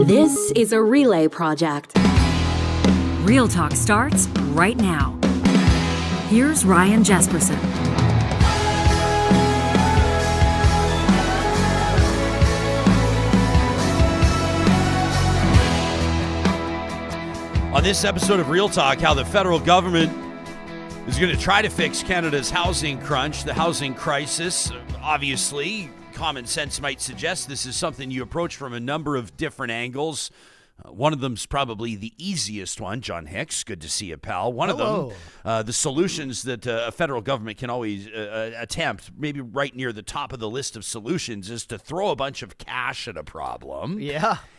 This is a relay project. Real Talk starts right now. Here's Ryan Jesperson. On this episode of Real Talk, how the federal government is going to try to fix Canada's housing crunch, the housing crisis. Obviously, common sense might suggest this is something you approach from a number of different angles. One of them's probably the easiest one. John Hicks, good to see you, pal. One Hello. of them, the solutions that a federal government can always attempt, maybe right near the top of the list of solutions, is to throw a bunch of cash at a problem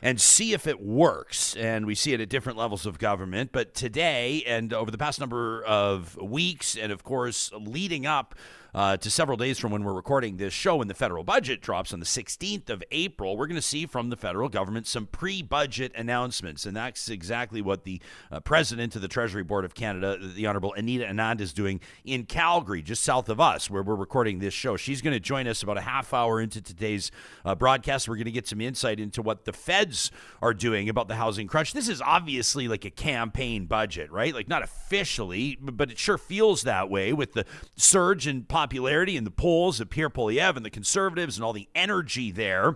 and see if it works. And we see it at different levels of government. But today and over the past number of weeks, and of course leading up to several days from when we're recording this show, when the federal budget drops on the 16th of April, we're going to see from the federal government some pre-budget announcements. And that's exactly what the president of the Treasury Board of Canada, the Honorable Anita Anand, is doing in Calgary, just south of us, where we're recording this show. She's going to join us about a half hour into today's broadcast. We're going to get some insight into what the feds are doing about the housing crunch. This is obviously like a campaign budget, right? Like not officially, but it sure feels that way with the surge in popularity in the polls of Pierre Poilievre and the Conservatives and all the energy there.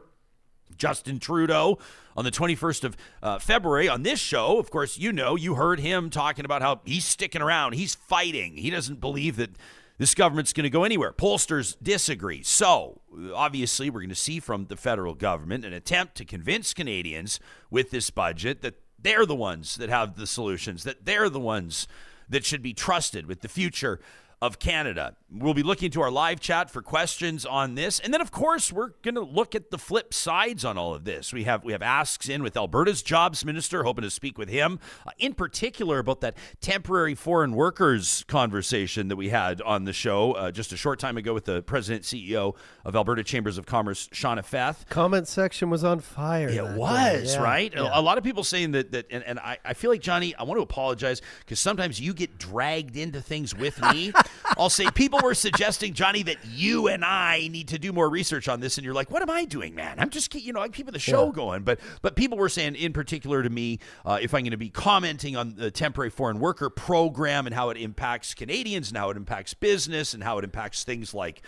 Justin Trudeau on the 21st of February on this show, of course, you heard him talking about how he's sticking around. He's fighting. He doesn't believe that this government's going to go anywhere. Pollsters disagree. So obviously we're going to see from the federal government an attempt to convince Canadians with this budget that they're the ones that have the solutions, that they're the ones that should be trusted with the future of Canada. We'll be looking to our live chat for questions on this. And then, of course, we're going to look at the flip sides on all of this. We have asks in with Alberta's jobs minister, hoping to speak with him, in particular about that temporary foreign workers conversation that we had on the show just a short time ago with the president CEO of Alberta Chambers of Commerce, Shauna Feth. Comment section was on fire. It was, right? Yeah. A lot of people saying that and I feel like, Johnny, I want to apologize because sometimes you get dragged into things with me. I'll say people were suggesting, Johnny, that you and I need to do more research on this, and you're like, what am I doing, man? I'm just, I'm keeping the show going. But people were saying, in particular to me, if I'm going to be commenting on the temporary foreign worker program and how it impacts Canadians and how it impacts business and how it impacts things like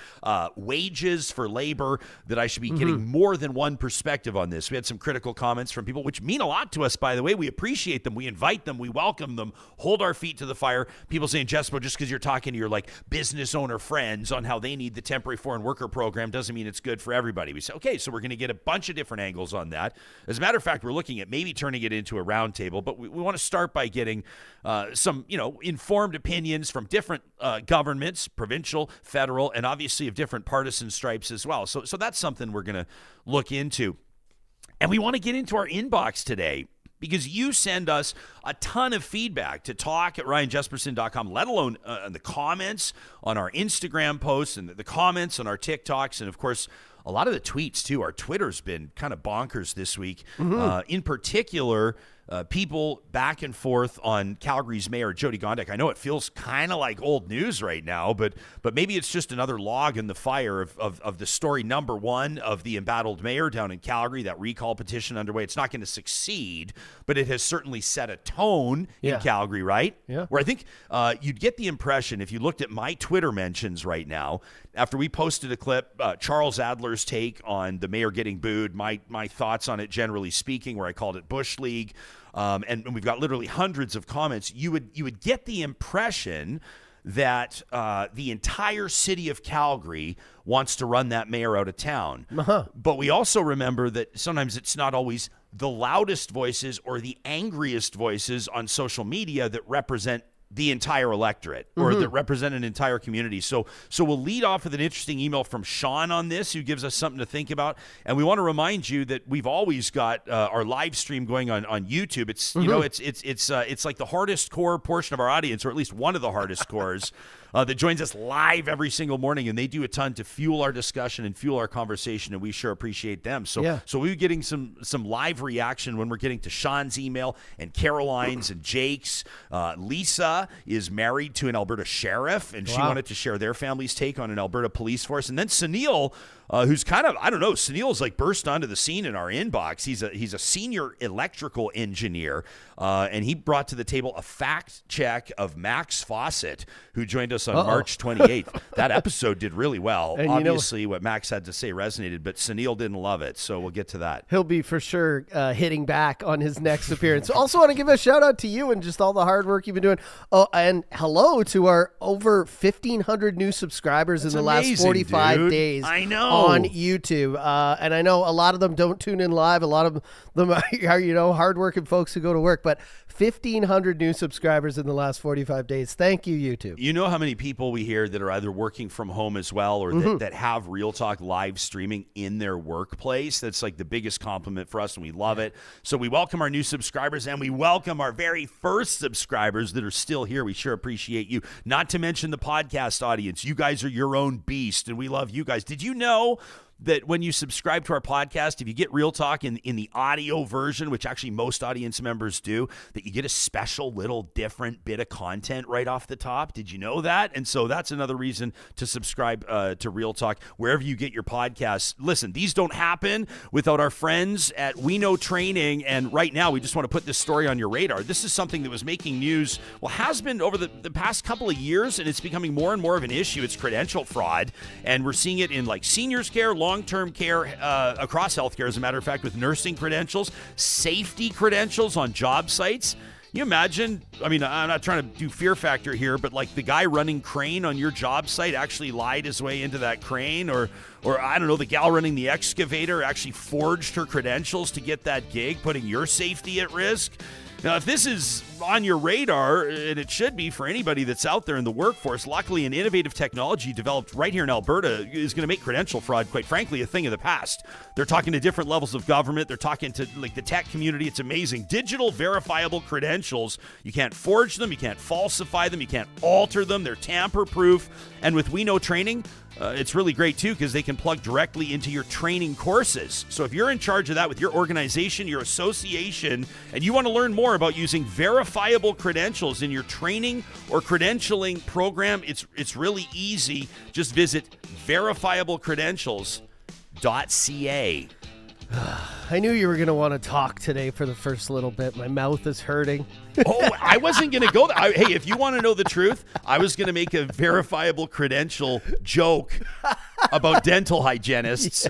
wages for labor, that I should be getting more than one perspective on this. We had some critical comments from people, which mean a lot to us, by the way. We appreciate them. We invite them. We welcome them. Hold our feet to the fire. People saying, Jespo, just because you're talking to your business owner friends on how they need the temporary foreign worker program doesn't mean it's good for everybody. We say, okay, so we're going to get a bunch of different angles on that. As a matter of fact, we're looking at maybe turning it into a roundtable, but we want to start by getting some, informed opinions from different governments, provincial, federal, and obviously of different partisan stripes as well. So that's something we're going to look into. And we want to get into our inbox today, because you send us a ton of feedback to talk@ryanjesperson.com, let alone the comments on our Instagram posts and the comments on our TikToks, and of course, a lot of the tweets too. Our Twitter's been kind of bonkers this week. In particular, people back and forth on Calgary's Mayor Jyoti Gondek. I know it feels kind of like old news right now, but maybe it's just another log in the fire of the story number one of the embattled mayor down in Calgary, that recall petition underway. It's not going to succeed, but it has certainly set a tone in Calgary, right? Yeah. Where I think you'd get the impression, if you looked at my Twitter mentions right now, after we posted a clip, Charles Adler's take on the mayor getting booed, my thoughts on it generally speaking, where I called it Bush League, and we've got literally hundreds of comments, you would get the impression that the entire city of Calgary wants to run that mayor out of town. But we also remember that sometimes it's not always the loudest voices or the angriest voices on social media that represent the entire electorate or that represent an entire community. So we'll lead off with an interesting email from Sean on this, who gives us something to think about. And we want to remind you that we've always got our live stream going on YouTube. It's it's like the hardest core portion of our audience, or at least one of the hardest cores that joins us live every single morning, and they do a ton to fuel our discussion and fuel our conversation, and we sure appreciate them. So we're getting some live reaction when we're getting to Sean's email and Caroline's and Jake's. Lisa is married to an Alberta sheriff, and she wanted to share their family's take on an Alberta police force. And then Sunil, who's kind of, I don't know, Sunil's like burst onto the scene in our inbox. He's a senior electrical engineer, and he brought to the table a fact check of Max Fawcett, who joined us on March 28th. That episode did really well. And obviously, what Max had to say resonated, but Sunil didn't love it, so we'll get to that. He'll be for sure hitting back on his next appearance. Also want to give a shout out to you and just all the hard work you've been doing. Oh, and hello to our over 1,500 new subscribers in the last 45 days. I know. On YouTube. And I know a lot of them don't tune in live. A lot of them are, hardworking folks who go to work, but 1,500 new subscribers in the last 45 days. Thank you, YouTube. You know how many people we hear that are either working from home as well or that have Real Talk live streaming in their workplace? That's like the biggest compliment for us, and we love it. So we welcome our new subscribers, and we welcome our very first subscribers that are still here. We sure appreciate you. Not to mention the podcast audience. You guys are your own beast, and we love you guys. Did you know that when you subscribe to our podcast, if you get Real Talk in the audio version, which actually most audience members do, that you get a special little different bit of content right off the top? Did you know that? And so that's another reason to subscribe to Real Talk wherever you get your podcasts. Listen, these don't happen without our friends at We Know Training, and right now we just want to put this story on your radar. This is something that was making news, has been over the past couple of years, and it's becoming more and more of an issue. It's credential fraud, and we're seeing it in like seniors care, long-term care, across healthcare, as a matter of fact, with nursing credentials, safety credentials on job sites. You imagine, I mean, I'm not trying to do fear factor here, but like the guy running crane on your job site actually lied his way into that crane, or I don't know, the gal running the excavator actually forged her credentials to get that gig, putting your safety at risk. Now, if this is on your radar, and it should be for anybody that's out there in the workforce, luckily an innovative technology developed right here in Alberta is going to make credential fraud, quite frankly, a thing of the past. They're talking to different levels of government. They're talking to like the tech community. It's amazing. Digital verifiable credentials. You can't forge them. You can't falsify them. You can't alter them. They're tamper-proof. And with We Know Training, it's really great, too, because they can plug directly into your training courses. So if you're in charge of that with your organization, your association, and you want to learn more about using verifiable credentials in your training or credentialing program, it's really easy. Just visit verifiablecredentials.ca. I knew you were going to want to talk today for the first little bit. My mouth is hurting. I wasn't going to go there. Hey, if you want to know the truth, I was going to make a verifiable credential joke about dental hygienists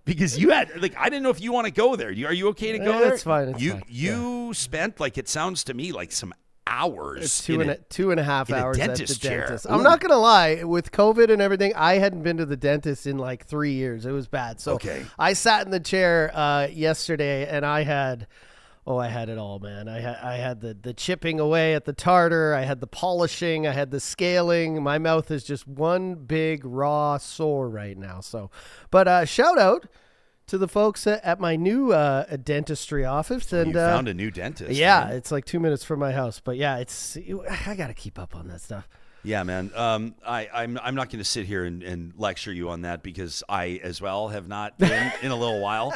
because you had, like, I didn't know if you want to go there. Are you okay to go there? That's fine. You spent, like, it sounds to me like some hours. It's two and a half hours at the dentist dentist. chair. I'm not going to lie. With COVID and everything, I hadn't been to the dentist in like 3 years. It was bad. So I sat in the chair yesterday and I had it all, man. I had the chipping away at the tartar. I had the polishing. I had the scaling. My mouth is just one big raw sore right now. So, but shout out to the folks at my new dentistry office. And you found a new dentist. Yeah, man. it's like 2 minutes from my house. But yeah, I got to keep up on that stuff. Yeah, man. I'm not going to sit here and lecture you on that because I as well have not been in a little while.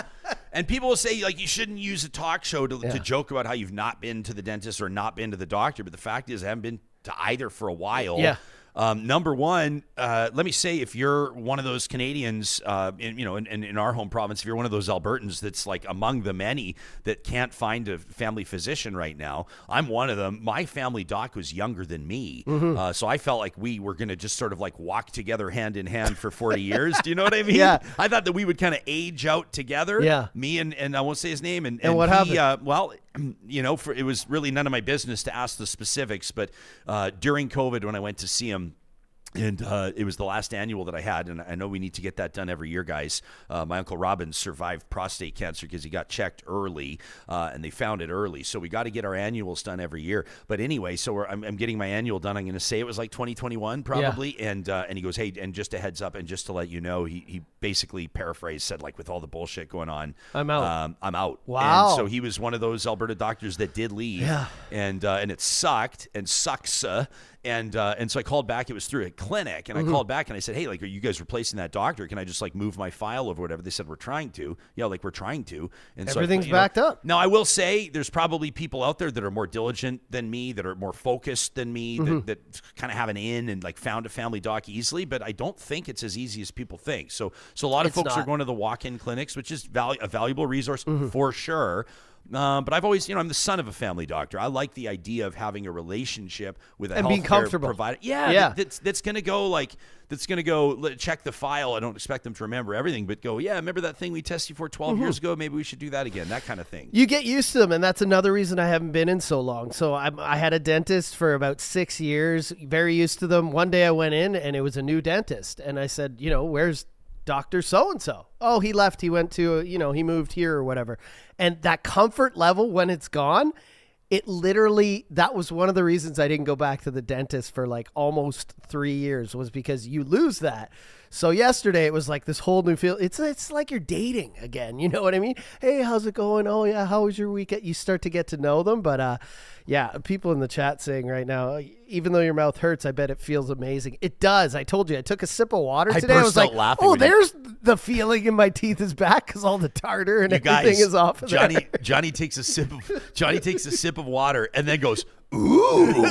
And people will say, like, you shouldn't use a talk show to joke about how you've not been to the dentist or not been to the doctor. But the fact is I haven't been to either for a while. Yeah. Number one, let me say, if you're one of those Canadians, in our home province, if you're one of those Albertans that's like among the many that can't find a family physician right now, I'm one of them. My family doc was younger than me, so I felt like we were going to just sort of like walk together hand in hand for 40 years. Do you know what I mean? Yeah. I thought that we would kind of age out together. Yeah. Me and I won't say his name. And what happened? It was really none of my business to ask the specifics, but during COVID when I went to see him, and it was the last annual that I had, and I know we need to get that done every year, guys. My Uncle Robin survived prostate cancer because he got checked early, and they found it early. So we got to get our annuals done every year. But anyway, so I'm getting my annual done. I'm going to say it was like 2021 probably. Yeah. And he goes, hey, and just a heads up, and just to let you know, he basically paraphrased, said, like, with all the bullshit going on, I'm out. I'm out. Wow. And so he was one of those Alberta doctors that did leave. Yeah. And it sucked and sucks. And so I called back. It was through a clinic, and I called back and I said, hey, like, are you guys replacing that doctor? Can I just like move my file over, whatever? They said, we're trying to. Yeah, like we're trying to. And everything's so backed up. Now I will say there's probably people out there that are more diligent than me, that are more focused than me, that kind of have an in and like found a family doc easily. But I don't think it's as easy as people think. So a lot of folks are going to the walk-in clinics, which is a valuable resource for sure. But I've always, I'm the son of a family doctor. I like the idea of having a relationship with a healthcare provider. Yeah. That's going to go check the file. I don't expect them to remember everything, but go, yeah, remember that thing we tested you for 12 years ago? Maybe we should do that again. That kind of thing. You get used to them, and that's another reason I haven't been in so long. So I had a dentist for about 6 years, very used to them. One day I went in, and it was a new dentist, and I said, where's Dr. So-and-so? Oh, he left. He went to, he moved here or whatever. And that comfort level, when it's gone, it literally, that was one of the reasons I didn't go back to the dentist for like almost 3 years, was because you lose that. So yesterday it was like this whole new feel. It's like you're dating again. You know what I mean? Hey, how's it going? Oh yeah, how was your weekend? You start to get to know them. But yeah, people in the chat saying right now, even though your mouth hurts, I bet it feels amazing. It does. I told you, I took a sip of water today. I was like, oh, there's the feeling in my teeth is back because all the tartar and everything is off of there. Johnny takes a sip of water and then goes, ooh.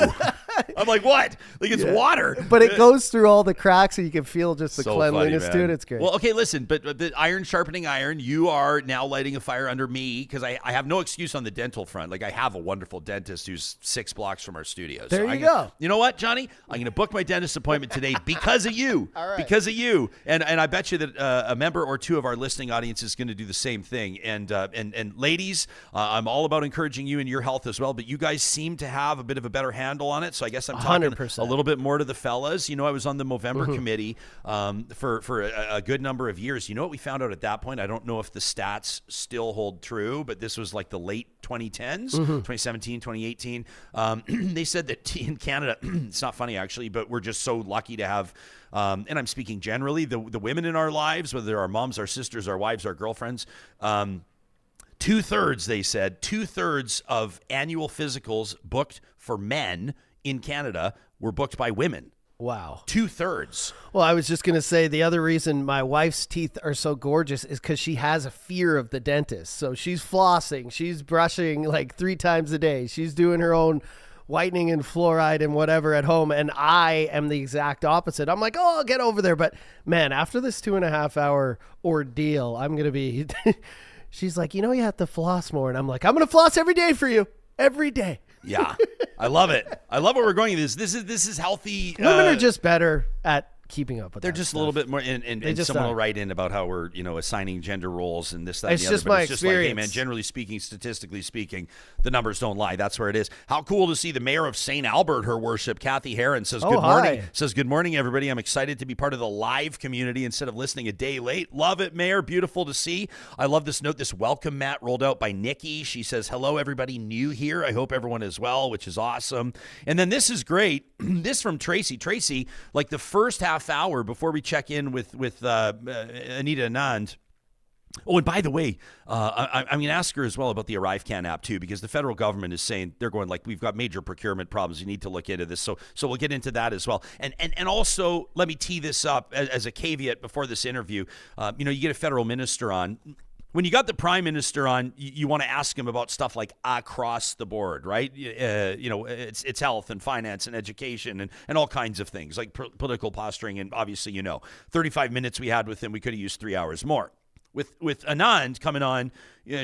I'm like, what? Like, it's water. But it goes through all the cracks and you can feel just the cleanliness to it. It's great. Well, okay, listen, but the iron sharpening iron, you are now lighting a fire under me because I have no excuse on the dental front. Like, I have a wonderful dentist who's 6 blocks from our studio. There you go. You know what, Johnny? I'm going to book my dentist appointment today because of you. All right. Because of you. And I bet you that a member or two of our listening audience is going to do the same thing. And ladies, I'm all about encouraging you in your health as well, but you guys seem to have a bit of a better handle on it. So I guess I'm talking 100%. a little bit more to the fellas. I was on the Movember committee for a good number of years. You know what we found out at that point? I don't know if the stats still hold true, but this was like the late 2010s, 2017, 2018. They said that in Canada, it's not funny actually, but we're just so lucky to have, and I'm speaking generally, the women in our lives, whether they're our moms, our sisters, our wives, our girlfriends, 2/3, they said, 2/3 of annual physicals booked for men in Canada were booked by women. Wow. 2/3. Well, I was just going to say the other reason my wife's teeth are so gorgeous is because she has a fear of the dentist. So she's flossing. She's brushing like 3 times a day. She's doing her own whitening and fluoride and whatever at home. And I am the exact opposite. I'm like, oh, I'll get over there. But man, after this 2.5 hour ordeal, I'm going to be... She's like, you have to floss more. And I'm like, I'm going to floss every day for you. Every day. Yeah. I love it. I love where we're going. This is healthy. Women are just better at keeping up with they're just stuff. A little bit more, and someone will write in about how we're, assigning gender roles and this, that, it's and the just other. my It's just experience. like, hey man, generally speaking, statistically speaking, the numbers don't lie. That's where it is. How cool to see the mayor of St. Albert, her worship, Kathy Heron, says good morning. Hi. Says good morning, everybody. I'm excited to be part of the live community instead of listening a day late. Love it, Mayor. Beautiful to see. I love this note, this welcome mat rolled out by Nikki. She says, hello, everybody new here. I hope everyone is well, which is awesome. And then this is great. This from Tracy. Tracy, like the first half hour before we check in with Anita Anand. Oh, and by the way, I'm going to ask her as well about the ArriveCAN app too, because the federal government is saying they're going like, we've got major procurement problems. You need to look into this. So we'll get into that as well. And also, let me tee this up as a caveat before this interview. You get a federal minister on. When you got the prime minister on, you want to ask him about stuff like across the board, right? It's health and finance and education and all kinds of things like political posturing. And obviously, 35 minutes we had with him, we could have used 3 hours more. With Anand coming on,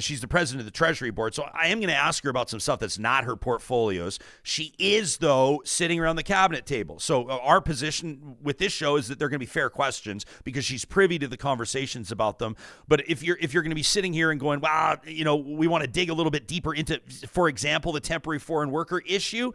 she's the president of the Treasury Board, so I am going to ask her about some stuff that's not her portfolios. She is, though, sitting around the cabinet table. So our position with this show is that they're going to be fair questions because she's privy to the conversations about them. But if you're going to be sitting here and going, wow, we want to dig a little bit deeper into, for example, the temporary foreign worker issue,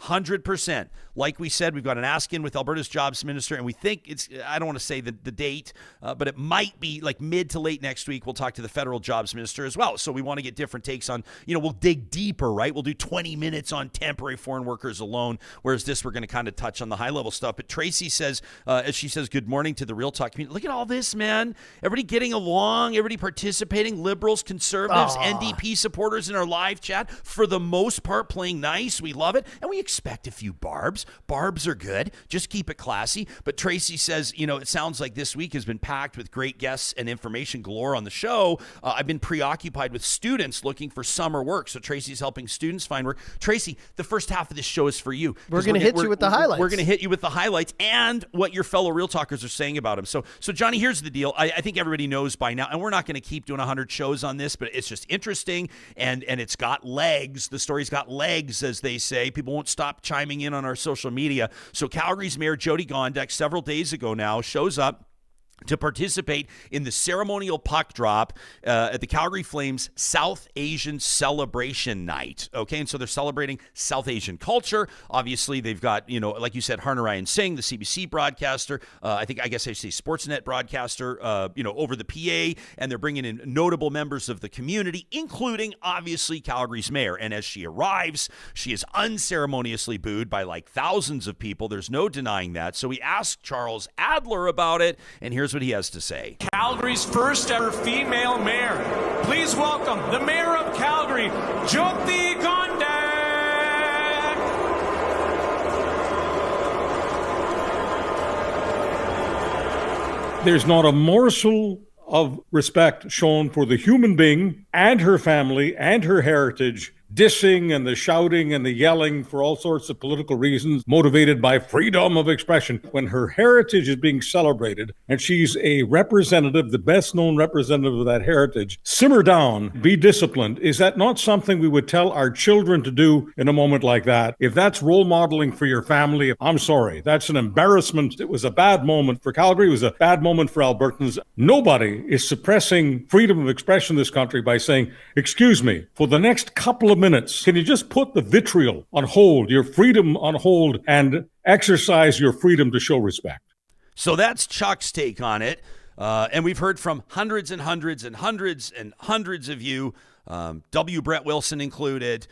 100%. Like we said, we've got an ask-in with Alberta's jobs minister, and we think it's, I don't want to say the date, but it might be like mid to late next week. We'll talk to the federal jobs minister as well. So we want to get different takes on, we'll dig deeper, right? We'll do 20 minutes on temporary foreign workers alone, whereas this, we're going to kind of touch on the high-level stuff. But Tracy says, as she says, good morning to the Real Talk community. Look at all this, man. Everybody getting along, everybody participating, liberals, conservatives, NDP supporters in our live chat, for the most part, playing nice. We love it. And we expect a few barbs. Barbs are good. Just keep it classy. But Tracy says, it sounds like this week has been packed with great guests and information galore on the show. I've been preoccupied with students looking for summer work. So Tracy's helping students find work. Tracy, the first half of this show is for you. We're going to hit you with the highlights. We're going to hit you with the highlights and what your fellow Real Talkers are saying about him. So Johnny, here's the deal. I think everybody knows by now, and we're not going to keep doing 100 shows on this, but it's just interesting, and it's got legs. The story's got legs, as they say. People won't stop chiming in on our social media. So Calgary's Mayor Jyoti Gondek, several days ago now, shows up to participate in the ceremonial puck drop at the Calgary Flames South Asian Celebration Night. Okay, and so they're celebrating South Asian culture. Obviously, they've got, like you said, Hon Anita Anand, the CBC broadcaster, I guess I say Sportsnet broadcaster, over the PA, and they're bringing in notable members of the community, including, obviously, Calgary's mayor. And as she arrives, she is unceremoniously booed by thousands of people. There's no denying that. So we asked Charles Adler about it, and here's what he has to say. Calgary's first ever female mayor. Please welcome the mayor of Calgary, Jyoti Gondek. There's not a morsel of respect shown for the human being and her family and her heritage, dissing and the shouting and the yelling for all sorts of political reasons, motivated by freedom of expression, when her heritage is being celebrated and she's a representative, the best known representative of that heritage. Simmer down, be disciplined. Is that not something we would tell our children to do in a moment like that? If that's role modeling for your family, I'm sorry, that's an embarrassment. It was a bad moment for Calgary. It was a bad moment for Albertans. Nobody is suppressing freedom of expression in this country by saying, excuse me, for the next couple of minutes, can you just put the vitriol on hold, your freedom on hold, and exercise your freedom to show respect? So that's Chuck's take on it. And we've heard from hundreds and hundreds and hundreds and hundreds of you, W. Brett Wilson included,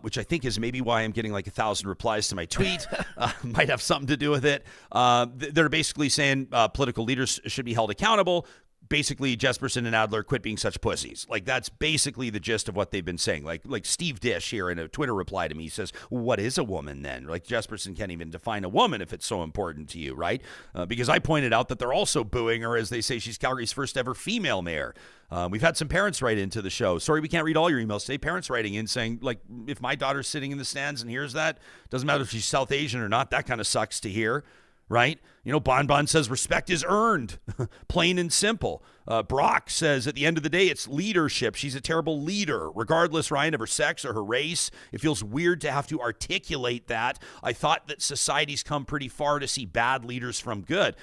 which I think is maybe why I'm getting 1,000 replies to my tweet. Might have something to do with it. They're basically saying political leaders should be held accountable. Basically, Jesperson and Adler quit being such pussies. That's basically the gist of what they've been saying. Like Steve Dish here in a Twitter reply to me, he says, what is a woman then? Jesperson can't even define a woman if it's so important to you, right? Because I pointed out that they're also booing her, as they say she's Calgary's first ever female mayor. We've had some parents write into the show. Sorry, we can't read all your emails today. Parents writing in saying, if my daughter's sitting in the stands and hears that, doesn't matter if she's South Asian or not, that kind of sucks to hear. Right? Bon Bon says respect is earned, plain and simple. Brock says at the end of the day, it's leadership. She's a terrible leader, regardless, Ryan, of her sex or her race. It feels weird to have to articulate that. I thought that society's come pretty far to see bad leaders from good.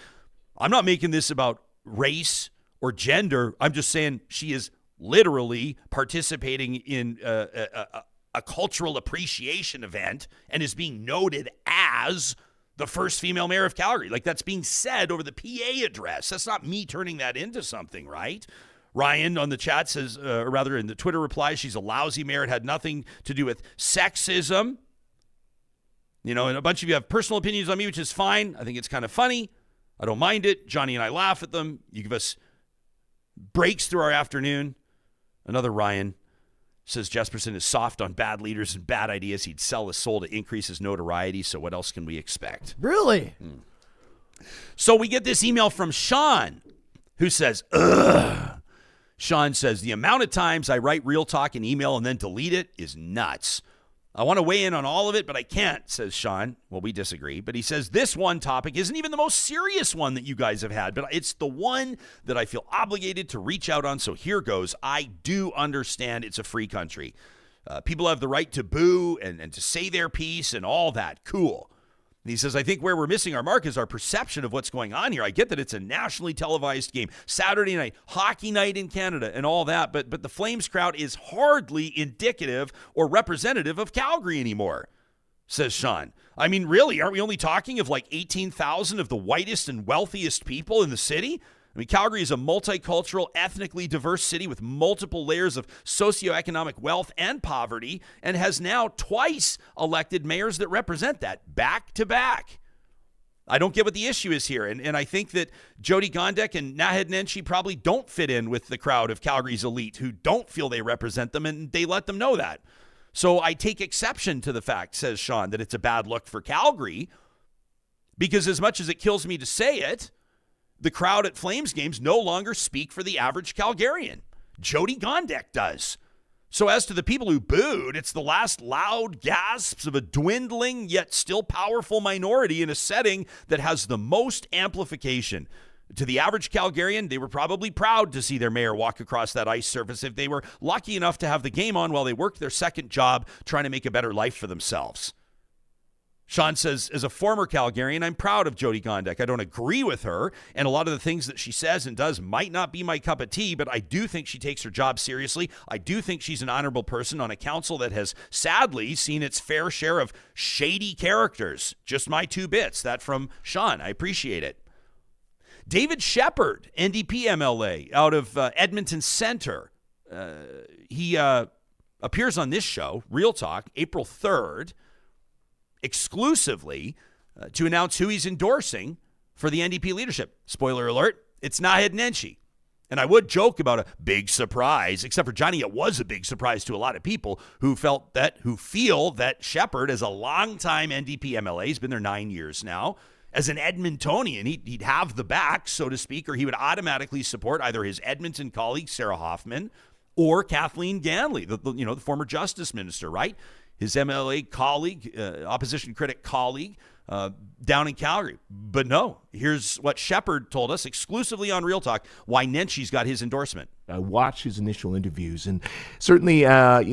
I'm not making this about race or gender. I'm just saying she is literally participating in a cultural appreciation event and is being noted as the first female mayor of Calgary. That's being said over the PA address. That's not me turning that into something, right? Ryan on the chat says, or rather in the Twitter reply, she's a lousy mayor. It had nothing to do with sexism. And a bunch of you have personal opinions on me, which is fine. I think it's kind of funny. I don't mind it. Johnny and I laugh at them. You give us breaks through our afternoon. Another Ryan says Jesperson is soft on bad leaders and bad ideas. He'd sell his soul to increase his notoriety, so what else can we expect? Really? So we get this email from Sean, who says, ugh. Sean says, the amount of times I write Real Talk in email and then delete it is nuts. I want to weigh in on all of it, but I can't, says Sean. Well, we disagree. But he says this one topic isn't even the most serious one that you guys have had, but it's the one that I feel obligated to reach out on. So here goes. I do understand it's a free country. People have the right to boo and to say their piece and all that. Cool. And he says, I think where we're missing our mark is our perception of what's going on here. I get that it's a nationally televised game, Saturday night, hockey night in Canada and all that, but the Flames crowd is hardly indicative or representative of Calgary anymore, says Sean. I mean, really, aren't we only talking of 18,000 of the whitest and wealthiest people in the city? I mean, Calgary is a multicultural, ethnically diverse city with multiple layers of socioeconomic wealth and poverty, and has now twice elected mayors that represent that back to back. I don't get what the issue is here, and I think that Jyoti Gondek and Naheed Nenshi probably don't fit in with the crowd of Calgary's elite who don't feel they represent them, and they let them know that. So I take exception to the fact, says Sean, that it's a bad look for Calgary, because as much as it kills me to say it, the crowd at Flames games no longer speak for the average Calgarian. Jody Gondek does. So as to the people who booed, it's the last loud gasps of a dwindling yet still powerful minority in a setting that has the most amplification. To the average Calgarian, they were probably proud to see their mayor walk across that ice surface if they were lucky enough to have the game on while they worked their second job trying to make a better life for themselves. Sean says, as a former Calgarian, I'm proud of Jody Gondek. I don't agree with her, and a lot of the things that she says and does might not be my cup of tea, but I do think she takes her job seriously. I do think she's an honorable person on a council that has sadly seen its fair share of shady characters. Just my 2 bits. That from Sean. I appreciate it. David Shepherd, NDP MLA, out of Edmonton Centre. He appears on this show, Real Talk, April 3rd, exclusively to announce who he's endorsing for the NDP leadership. Spoiler alert, it's Naheed Nenshi. And I would joke about a big surprise, except for Johnny, it was a big surprise to a lot of people who feel that Shepherd, as a longtime NDP MLA, he's been there 9 years now, as an Edmontonian, he'd have the back, so to speak, or he would automatically support either his Edmonton colleague, Sarah Hoffman, or Kathleen Ganley, the former justice minister, right? His MLA colleague, opposition critic colleague, down in Calgary. But no, here's what Shepherd told us exclusively on Real Talk, why Nenshi's got his endorsement. I watched his initial interviews, and certainly, I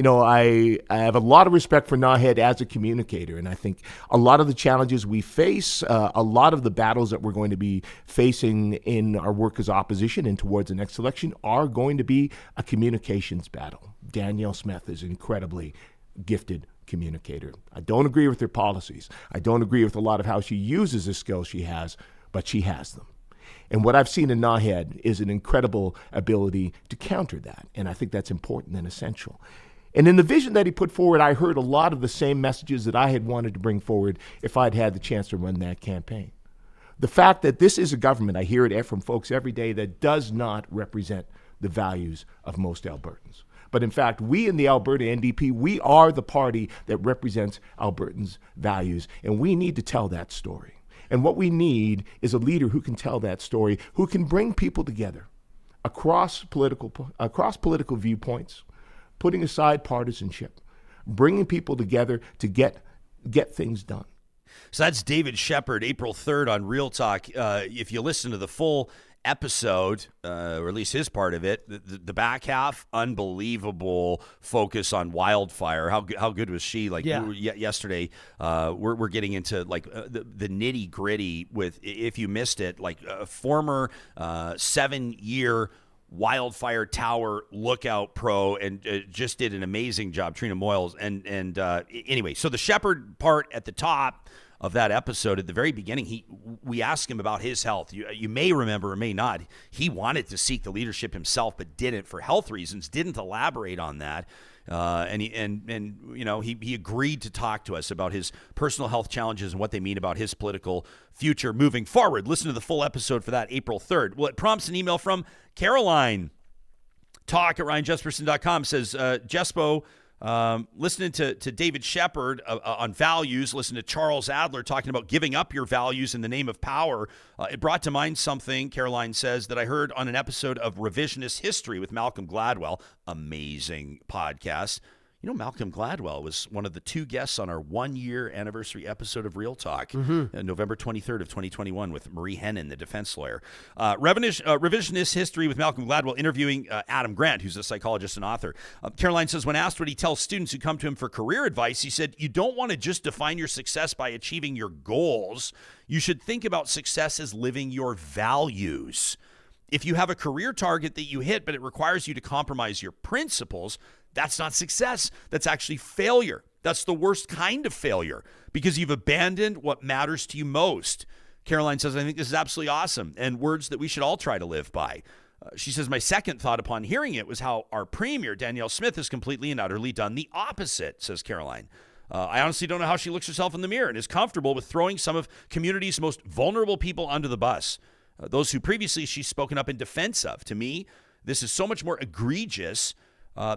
have a lot of respect for Naheed as a communicator, and I think a lot of the challenges we face, a lot of the battles that we're going to be facing in our work as opposition and towards the next election are going to be a communications battle. Danielle Smith is incredibly gifted communicator. I don't agree with her policies. I don't agree with a lot of how she uses the skills she has, but she has them. And what I've seen in Naheed is an incredible ability to counter that. And I think that's important and essential. And in the vision that he put forward, I heard a lot of the same messages that I had wanted to bring forward if I'd had the chance to run that campaign. The fact that this is a government, I hear it from folks every day, that does not represent the values of most Albertans. But in fact, we in the Alberta NDP, we are the party that represents Albertans' values, and we need to tell that story. And what we need is a leader who can tell that story, who can bring people together across political viewpoints, putting aside partisanship, bringing people together to get things done. So that's David Shepherd, April 3rd on Real Talk. If you listen to the full episode, or at least his part of it, the back half, unbelievable focus on wildfire. How good was she? Yesterday, we're getting into the nitty gritty with, if you missed it, like a former 7-year wildfire tower lookout pro, and just did an amazing job, Trina Moyles. And anyway, so the Shepherd part at the top of that episode, at the very beginning, we asked him about his health. You may remember or may not. He wanted to seek the leadership himself, but didn't for health reasons. Didn't elaborate on that, and he agreed to talk to us about his personal health challenges and what they mean about his political future moving forward. Listen to the full episode for that, April 3rd. Well, it prompts an email from Caroline. Talk at RyanJesperson.com says, Jespo, listening to David Shepherd on values, listen to Charles Adler talking about giving up your values in the name of power. It brought to mind something, Caroline says, that I heard on an episode of Revisionist History with Malcolm Gladwell. Amazing podcast. You know, Malcolm Gladwell was one of the 2 guests on our 1-year anniversary episode of Real Talk, November 23rd of 2021 with Marie Hennon, the defense lawyer. Revisionist History with Malcolm Gladwell interviewing Adam Grant, who's a psychologist and author. Caroline says, when asked what he tells students who come to him for career advice, he said, you don't want to just define your success by achieving your goals. You should think about success as living your values. If you have a career target that you hit, but it requires you to compromise your principles, that's not success. That's actually failure. That's the worst kind of failure because you've abandoned what matters to you most. Caroline says, I think this is absolutely awesome and words that we should all try to live by. She says, my second thought upon hearing it was how our premier, Danielle Smith, has completely and utterly done the opposite, says Caroline. I honestly don't know how she looks herself in the mirror and is comfortable with throwing some of community's most vulnerable people under the bus. Those who previously she's spoken up in defense of. To me, this is so much more egregious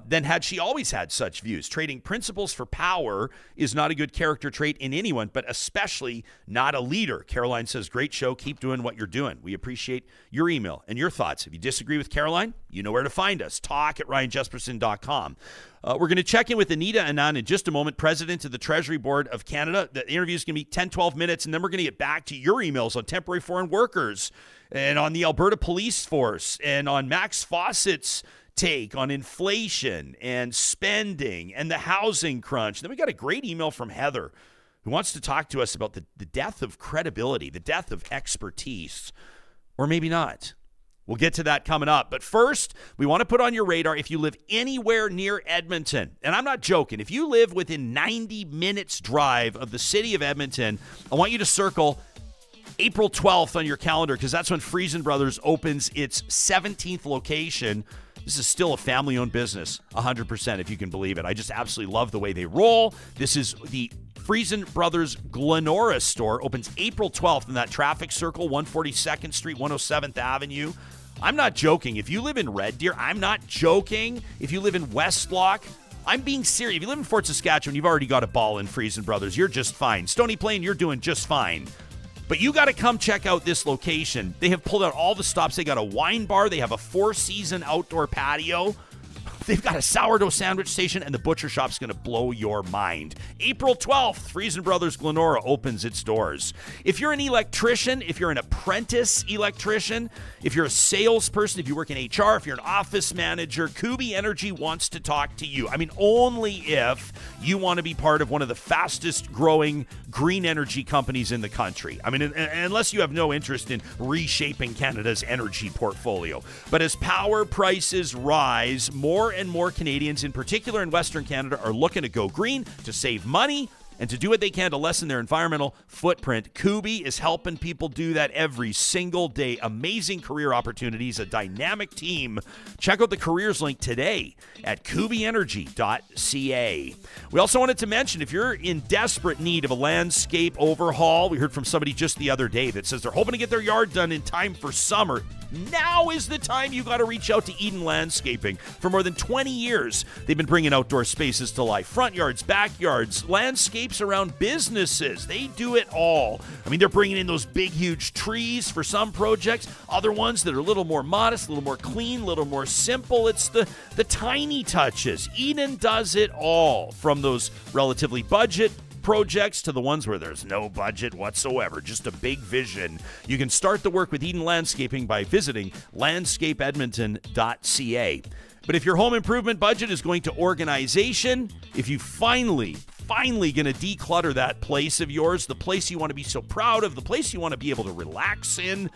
then had she always had such views? Trading principles for power is not a good character trait in anyone, but especially not a leader. Caroline says, great show. Keep doing what you're doing. We appreciate your email and your thoughts. If you disagree with Caroline, you know where to find us. talk@ryanjesperson.com. We're going to check in with Anita Anand in just a moment, president of the Treasury Board of Canada. The interview is going to be 10, 12 minutes, and then we're going to get back to your emails on temporary foreign workers and on the Alberta Police Force and on Max Fawcett's take on inflation and spending and the housing crunch. Then we got a great email from Heather who wants to talk to us about the death of credibility, the death of expertise, or maybe not. We'll get to that coming up. But first, we want to put on your radar if you live anywhere near Edmonton. And I'm not joking. If you live within 90 minutes drive of the city of Edmonton, I want you to circle April 12th on your calendar because that's when Friesen Brothers opens its 17th location. This is still a family-owned business, 100%, if you can believe it. I just absolutely love the way they roll. This is the Friesen Brothers Glenora store. Opens April 12th in that traffic circle, 142nd Street, 107th Avenue. I'm not joking. If you live in Red Deer, I'm not joking. If you live in Westlock, I'm being serious. If you live in Fort Saskatchewan, you've already got a ball in Friesen Brothers. You're just fine. Stony Plain, you're doing just fine. But you got to come check out this location. They have pulled out all the stops. They got a wine bar. They have a 4-season outdoor patio. They've got a sourdough sandwich station, and the butcher shop's going to blow your mind. April 12th, Friesen Brothers Glenora opens its doors. If you're an electrician, if you're an apprentice electrician, if you're a salesperson, if you work in HR, if you're an office manager, Kubi Energy wants to talk to you. I mean, only if you want to be part of one of the fastest growing green energy companies in the country. I mean, unless you have no interest in reshaping Canada's energy portfolio. But as power prices rise, more and more Canadians, in particular in Western Canada, are looking to go green to save money and to do what they can to lessen their environmental footprint. Kubi is helping people do that every single day. Amazing career opportunities, a dynamic team. Check out the careers link today at kubienergy.ca. We also wanted to mention, if you're in desperate need of a landscape overhaul, we heard from somebody just the other day that says they're hoping to get their yard done in time for summer. Now is the time you got to reach out to Eden Landscaping. For more than 20 years, they've been bringing outdoor spaces to life. Front yards, backyards, landscapes around businesses. They do it all. I mean, they're bringing in those big, huge trees for some projects. Other ones that are a little more modest, a little more clean, a little more simple. It's the tiny touches. Eden does it all, from those relatively budget projects to the ones where there's no budget whatsoever, just a big vision. You can start the work with Eden Landscaping by visiting landscapeedmonton.ca. But if your home improvement budget is going to organization, if you finally going to declutter that place of yours, the place you want to be so proud of, the place you want to be able to relax in,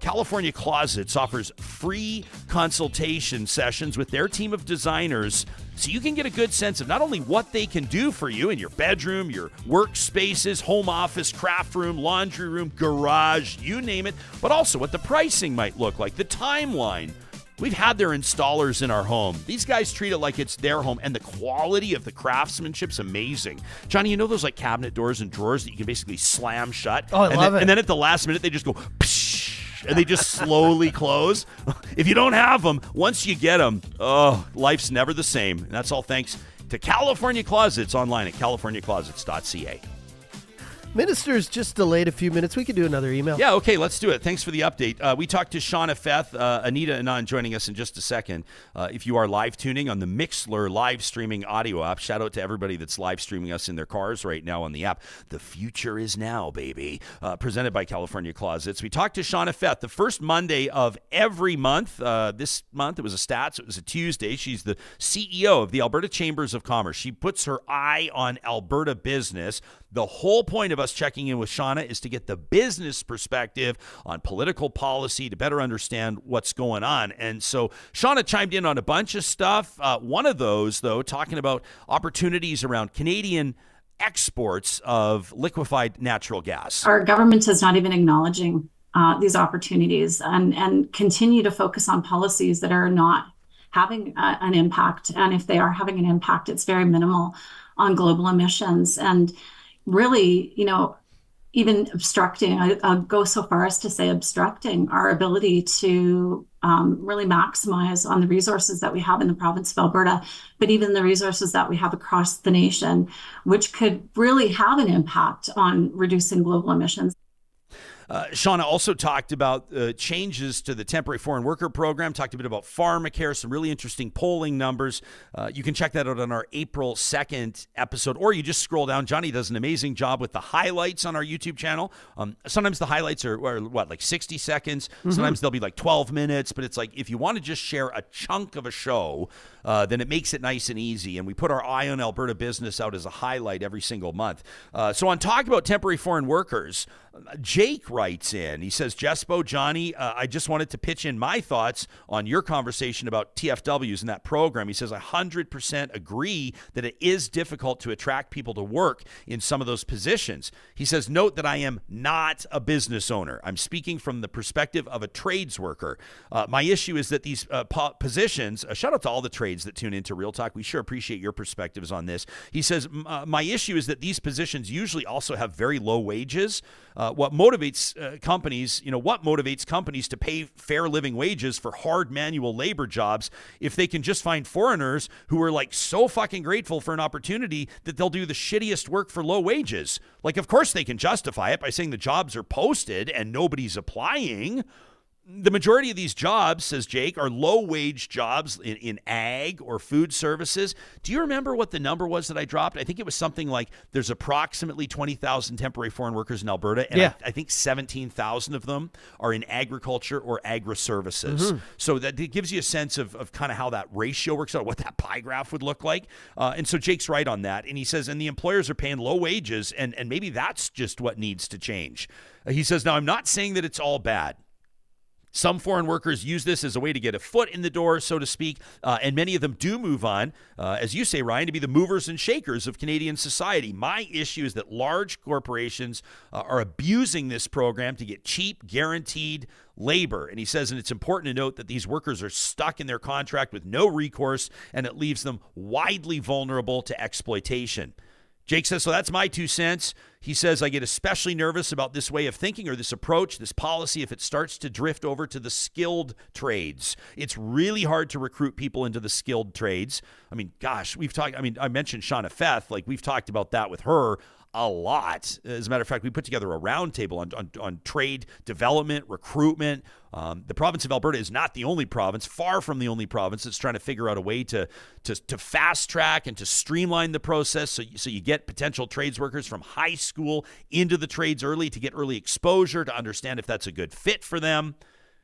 California Closets offers free consultation sessions with their team of designers so you can get a good sense of not only what they can do for you in your bedroom, your workspaces, home office, craft room, laundry room, garage, you name it, but also what the pricing might look like, the timeline. We've had their installers in our home. These guys treat it like it's their home, and the quality of the craftsmanship's amazing. Johnny, you know those like cabinet doors and drawers that you can basically slam shut? Oh, I love it. And then at the last minute, they just go, psh, and they just slowly close. If you don't have them, once you get them, oh, life's never the same. And that's all thanks to California Closets online at californiaclosets.ca. Minister's just delayed a few minutes. We could do another email. Yeah, okay, let's do it. Thanks for the update. We talked to Shauna Feth, Anita Anand joining us in just a second. If you are live tuning on the Mixlr live streaming audio app, shout out to everybody that's live streaming us in their cars right now on the app. The future is now, baby. Presented by California Closets. We talked to Shauna Feth the first Monday of every month. This month it was a stats. It was a Tuesday. She's the CEO of the Alberta Chambers of Commerce. She puts her eye on Alberta business. The whole point of us checking in with Shauna is to get the business perspective on political policy to better understand what's going on. And so Shauna chimed in on a bunch of stuff. One of those, though, talking about opportunities around Canadian exports of liquefied natural gas. Our government is not even acknowledging these opportunities and continue to focus on policies that are not having an impact. And if they are having an impact, it's very minimal on global emissions. And really, even obstructing, I'll go so far as to say obstructing our ability to really maximize on the resources that we have in the province of Alberta, but even the resources that we have across the nation, which could really have an impact on reducing global emissions. Shauna also talked about changes to the temporary foreign worker program, talked a bit about pharmacare, some really interesting polling numbers. You can check that out on our April 2nd episode, or you just scroll down. Johnny does an amazing job with the highlights on our YouTube channel. Sometimes the highlights are like 60 seconds. Sometimes they'll be like 12 minutes, but it's like if you want to just share a chunk of a show, then it makes it nice and easy. And we put our Eye on Alberta Business out as a highlight every single month. So on talk about temporary foreign workers, Jake writes in. He says, Jespo, Johnny, I just wanted to pitch in my thoughts on your conversation about TFWs in that program. He says, I 100% agree that it is difficult to attract people to work in some of those positions. He says, note that I am not a business owner. I'm speaking from the perspective of a trades worker. My issue is that these positions, shout out to all the trades that tune into Real Talk. We sure appreciate your perspectives on this. He says, my issue is that these positions usually also have very low wages. What motivates companies to pay fair living wages for hard manual labor jobs if they can just find foreigners who are like so fucking grateful for an opportunity that they'll do the shittiest work for low wages? Like, of course they can justify it by saying the jobs are posted and nobody's applying. The majority of these jobs, says Jake, are low-wage jobs in ag or food services. Do you remember what the number was that I dropped? I think it was something like there's approximately 20,000 temporary foreign workers in Alberta, and I think 17,000 of them are in agriculture or agri-services. So that it gives you a sense of kind of how that ratio works out, what that pie graph would look like. And so Jake's right on that. And he says, and the employers are paying low wages, and maybe that's just what needs to change. He says, now I'm not saying that it's all bad. Some foreign workers use this as a way to get a foot in the door, so to speak, and many of them do move on, as you say, Ryan, to be the movers and shakers of Canadian society. My issue is that large corporations are abusing this program to get cheap, guaranteed labor. And he says, and it's important to note that these workers are stuck in their contract with no recourse, and it leaves them widely vulnerable to exploitation. Jake says, so that's my 2 cents. He says, I get especially nervous about this way of thinking or this approach, this policy, if it starts to drift over to the skilled trades. It's really hard to recruit people into the skilled trades. I mean, gosh, I mentioned Shauna Feth, like we've talked about that with her a lot. As a matter of fact, we put together a roundtable on trade development, recruitment. The province of Alberta is not the only province, far from the only province that's trying to figure out a way to fast track and to streamline the process so you get potential trades workers from high school into the trades early to get early exposure, to understand if that's a good fit for them.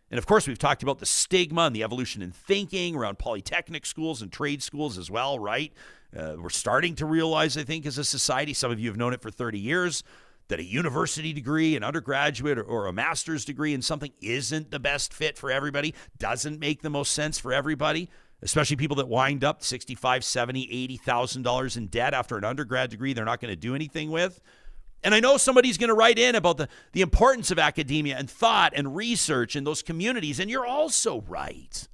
And of course, we've talked about the stigma and the evolution in thinking around polytechnic schools and trade schools as well, right? We're starting to realize, I think, as a society, some of you have known it for 30 years, that a university degree, an undergraduate or a master's degree in something isn't the best fit for everybody, doesn't make the most sense for everybody, especially people that wind up $65,000, $70,000, $80,000 in debt after an undergrad degree they're not going to do anything with. And I know somebody's going to write in about the importance of academia and thought and research in those communities, and you're also right.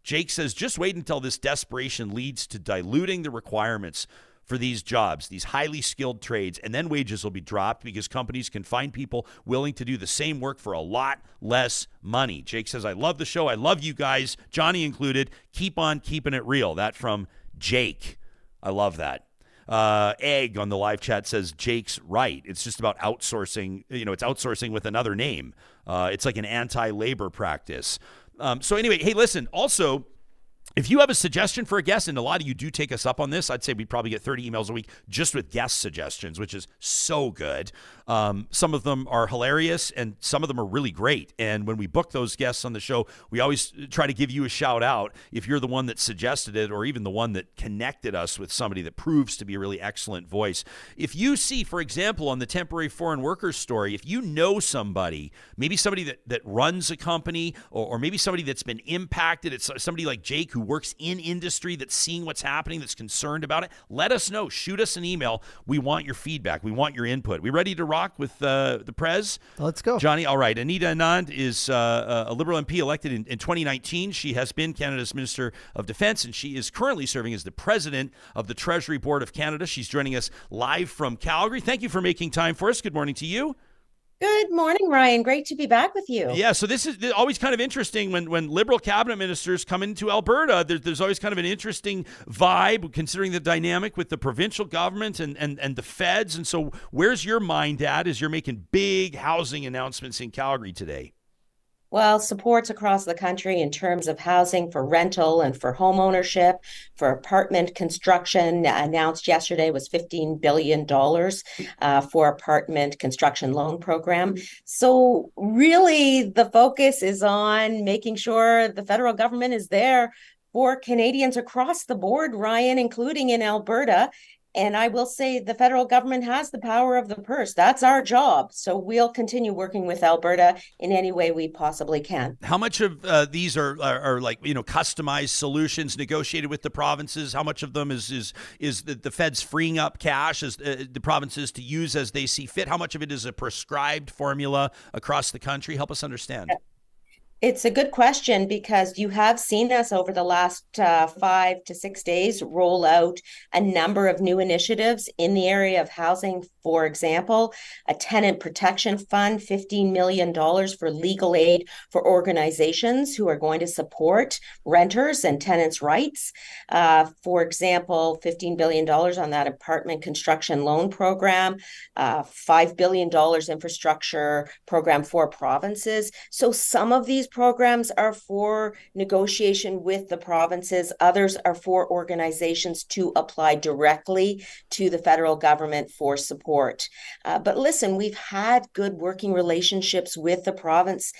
Jake says, just wait until this desperation leads to diluting the requirements for these jobs, these highly skilled trades, and then wages will be dropped because companies can find people willing to do the same work for a lot less money. Jake says, I love the show. I love you guys, Johnny included. Keep on keeping it real. That from Jake. I love that. Egg on the live chat says Jake's right. It's just about outsourcing. It's outsourcing with another name. It's like an anti-labor practice. So anyway, hey, listen, also, if you have a suggestion for a guest, and a lot of you do take us up on this, I'd say we probably get 30 emails a week just with guest suggestions, which is so good. Some of them are hilarious, and some of them are really great. And when we book those guests on the show, we always try to give you a shout out if you're the one that suggested it or even the one that connected us with somebody that proves to be a really excellent voice. If you see, for example, on the temporary foreign workers story, if you know somebody, maybe somebody that runs a company or maybe somebody that's been impacted, it's somebody like Jake who who works in industry that's seeing what's happening, that's concerned about it, let us know. Shoot us an email. We want your feedback. We want your input. We ready to rock with the Prez? Let's go. Johnny, all right. Anita Anand is a Liberal MP elected in 2019. She has been Canada's Minister of Defence, and she is currently serving as the President of the Treasury Board of Canada. She's joining us live from Calgary. Thank you for making time for us. Good morning to you. Good morning, Ryan. Great to be back with you. Yeah, so this is always kind of interesting when Liberal cabinet ministers come into Alberta. There's always kind of an interesting vibe considering the dynamic with the provincial government and the feds. And so where's your mind at as you're making big housing announcements in Calgary today? Well, supports across the country in terms of housing for rental and for home ownership, for apartment construction. Announced yesterday was $15 billion for apartment construction loan program. So really the focus is on making sure the federal government is there for Canadians across the board, Ryan, including in Alberta. And I will say the federal government has the power of the purse. That's our job. So we'll continue working with Alberta in any way we possibly can. How much of these are like, customized solutions negotiated with the provinces? How much of them is the feds freeing up cash as the provinces to use as they see fit? How much of it is a prescribed formula across the country? Help us understand. It's a good question because you have seen us over the last 5 to 6 days roll out a number of new initiatives in the area of housing. For example, a tenant protection fund, $15 million for legal aid for organizations who are going to support renters and tenants' rights. For example, $15 billion on that apartment construction loan program, $5 billion infrastructure program for provinces. So some of these programs are for negotiation with the provinces. Others are for organizations to apply directly to the federal government for support. But listen, we've had good working relationships with the province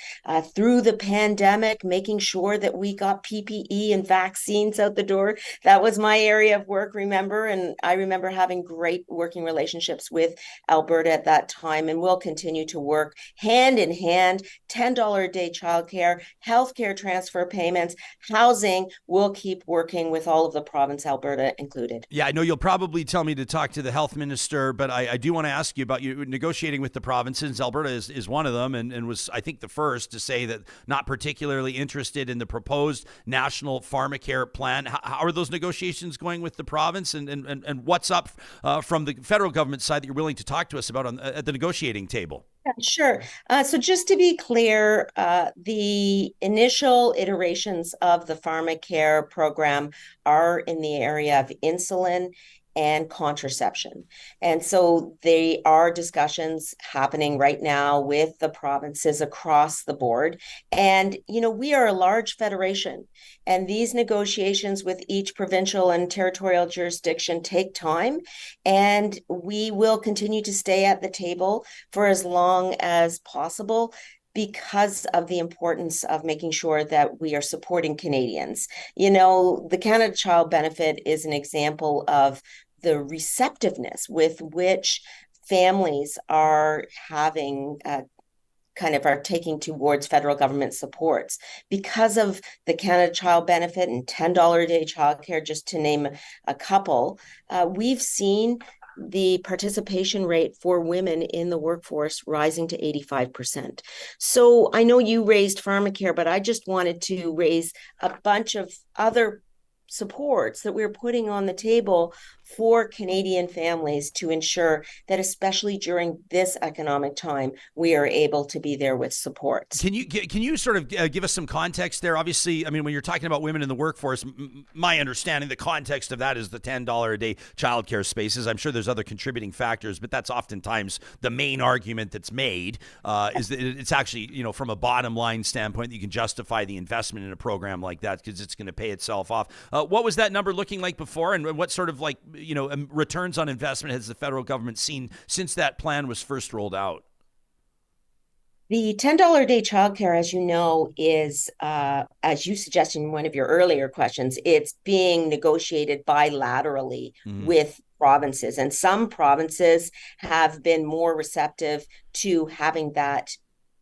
through the pandemic, making sure that we got PPE and vaccines out the door. That was my area of work, remember? And I remember having great working relationships with Alberta at that time. And we'll continue to work hand in hand, $10 a day childcare, healthcare transfer payments, housing. We'll keep working with all of the province, Alberta included. Yeah, I know you'll probably tell me to talk to the health minister, but I do want to ask you about you negotiating with the provinces. Alberta is one of them and was, I think, the first to say that not particularly interested in the proposed national pharmacare plan. How are those negotiations going with the province and what's up from the federal government side that you're willing to talk to us about at the negotiating table? Yeah, sure. So just to be clear, the initial iterations of the pharmacare program are in the area of insulin and contraception. And so there are discussions happening right now with the provinces across the board. And, we are a large federation, and these negotiations with each provincial and territorial jurisdiction take time. And we will continue to stay at the table for as long as possible, because of the importance of making sure that we are supporting Canadians. The Canada Child Benefit is an example of the receptiveness with which families are having are taking towards federal government supports because of the Canada Child Benefit and $10 a day childcare, just to name a couple. We've seen the participation rate for women in the workforce rising to 85%. So I know you raised pharmacare, but I just wanted to raise a bunch of other supports that we're putting on the table for Canadian families to ensure that, especially during this economic time, we are able to be there with support. Can you sort of give us some context there? Obviously, I mean, when you're talking about women in the workforce, my understanding, the context of that is the $10 a day childcare spaces. I'm sure there's other contributing factors, but that's oftentimes the main argument that's made, is that it's actually, from a bottom line standpoint, you can justify the investment in a program like that because it's going to pay itself off. What was that number looking like before, and what sort of returns on investment has the federal government seen since that plan was first rolled out? The $10 a day childcare, as you know, is, as you suggested in one of your earlier questions, it's being negotiated bilaterally with provinces. And some provinces have been more receptive to having that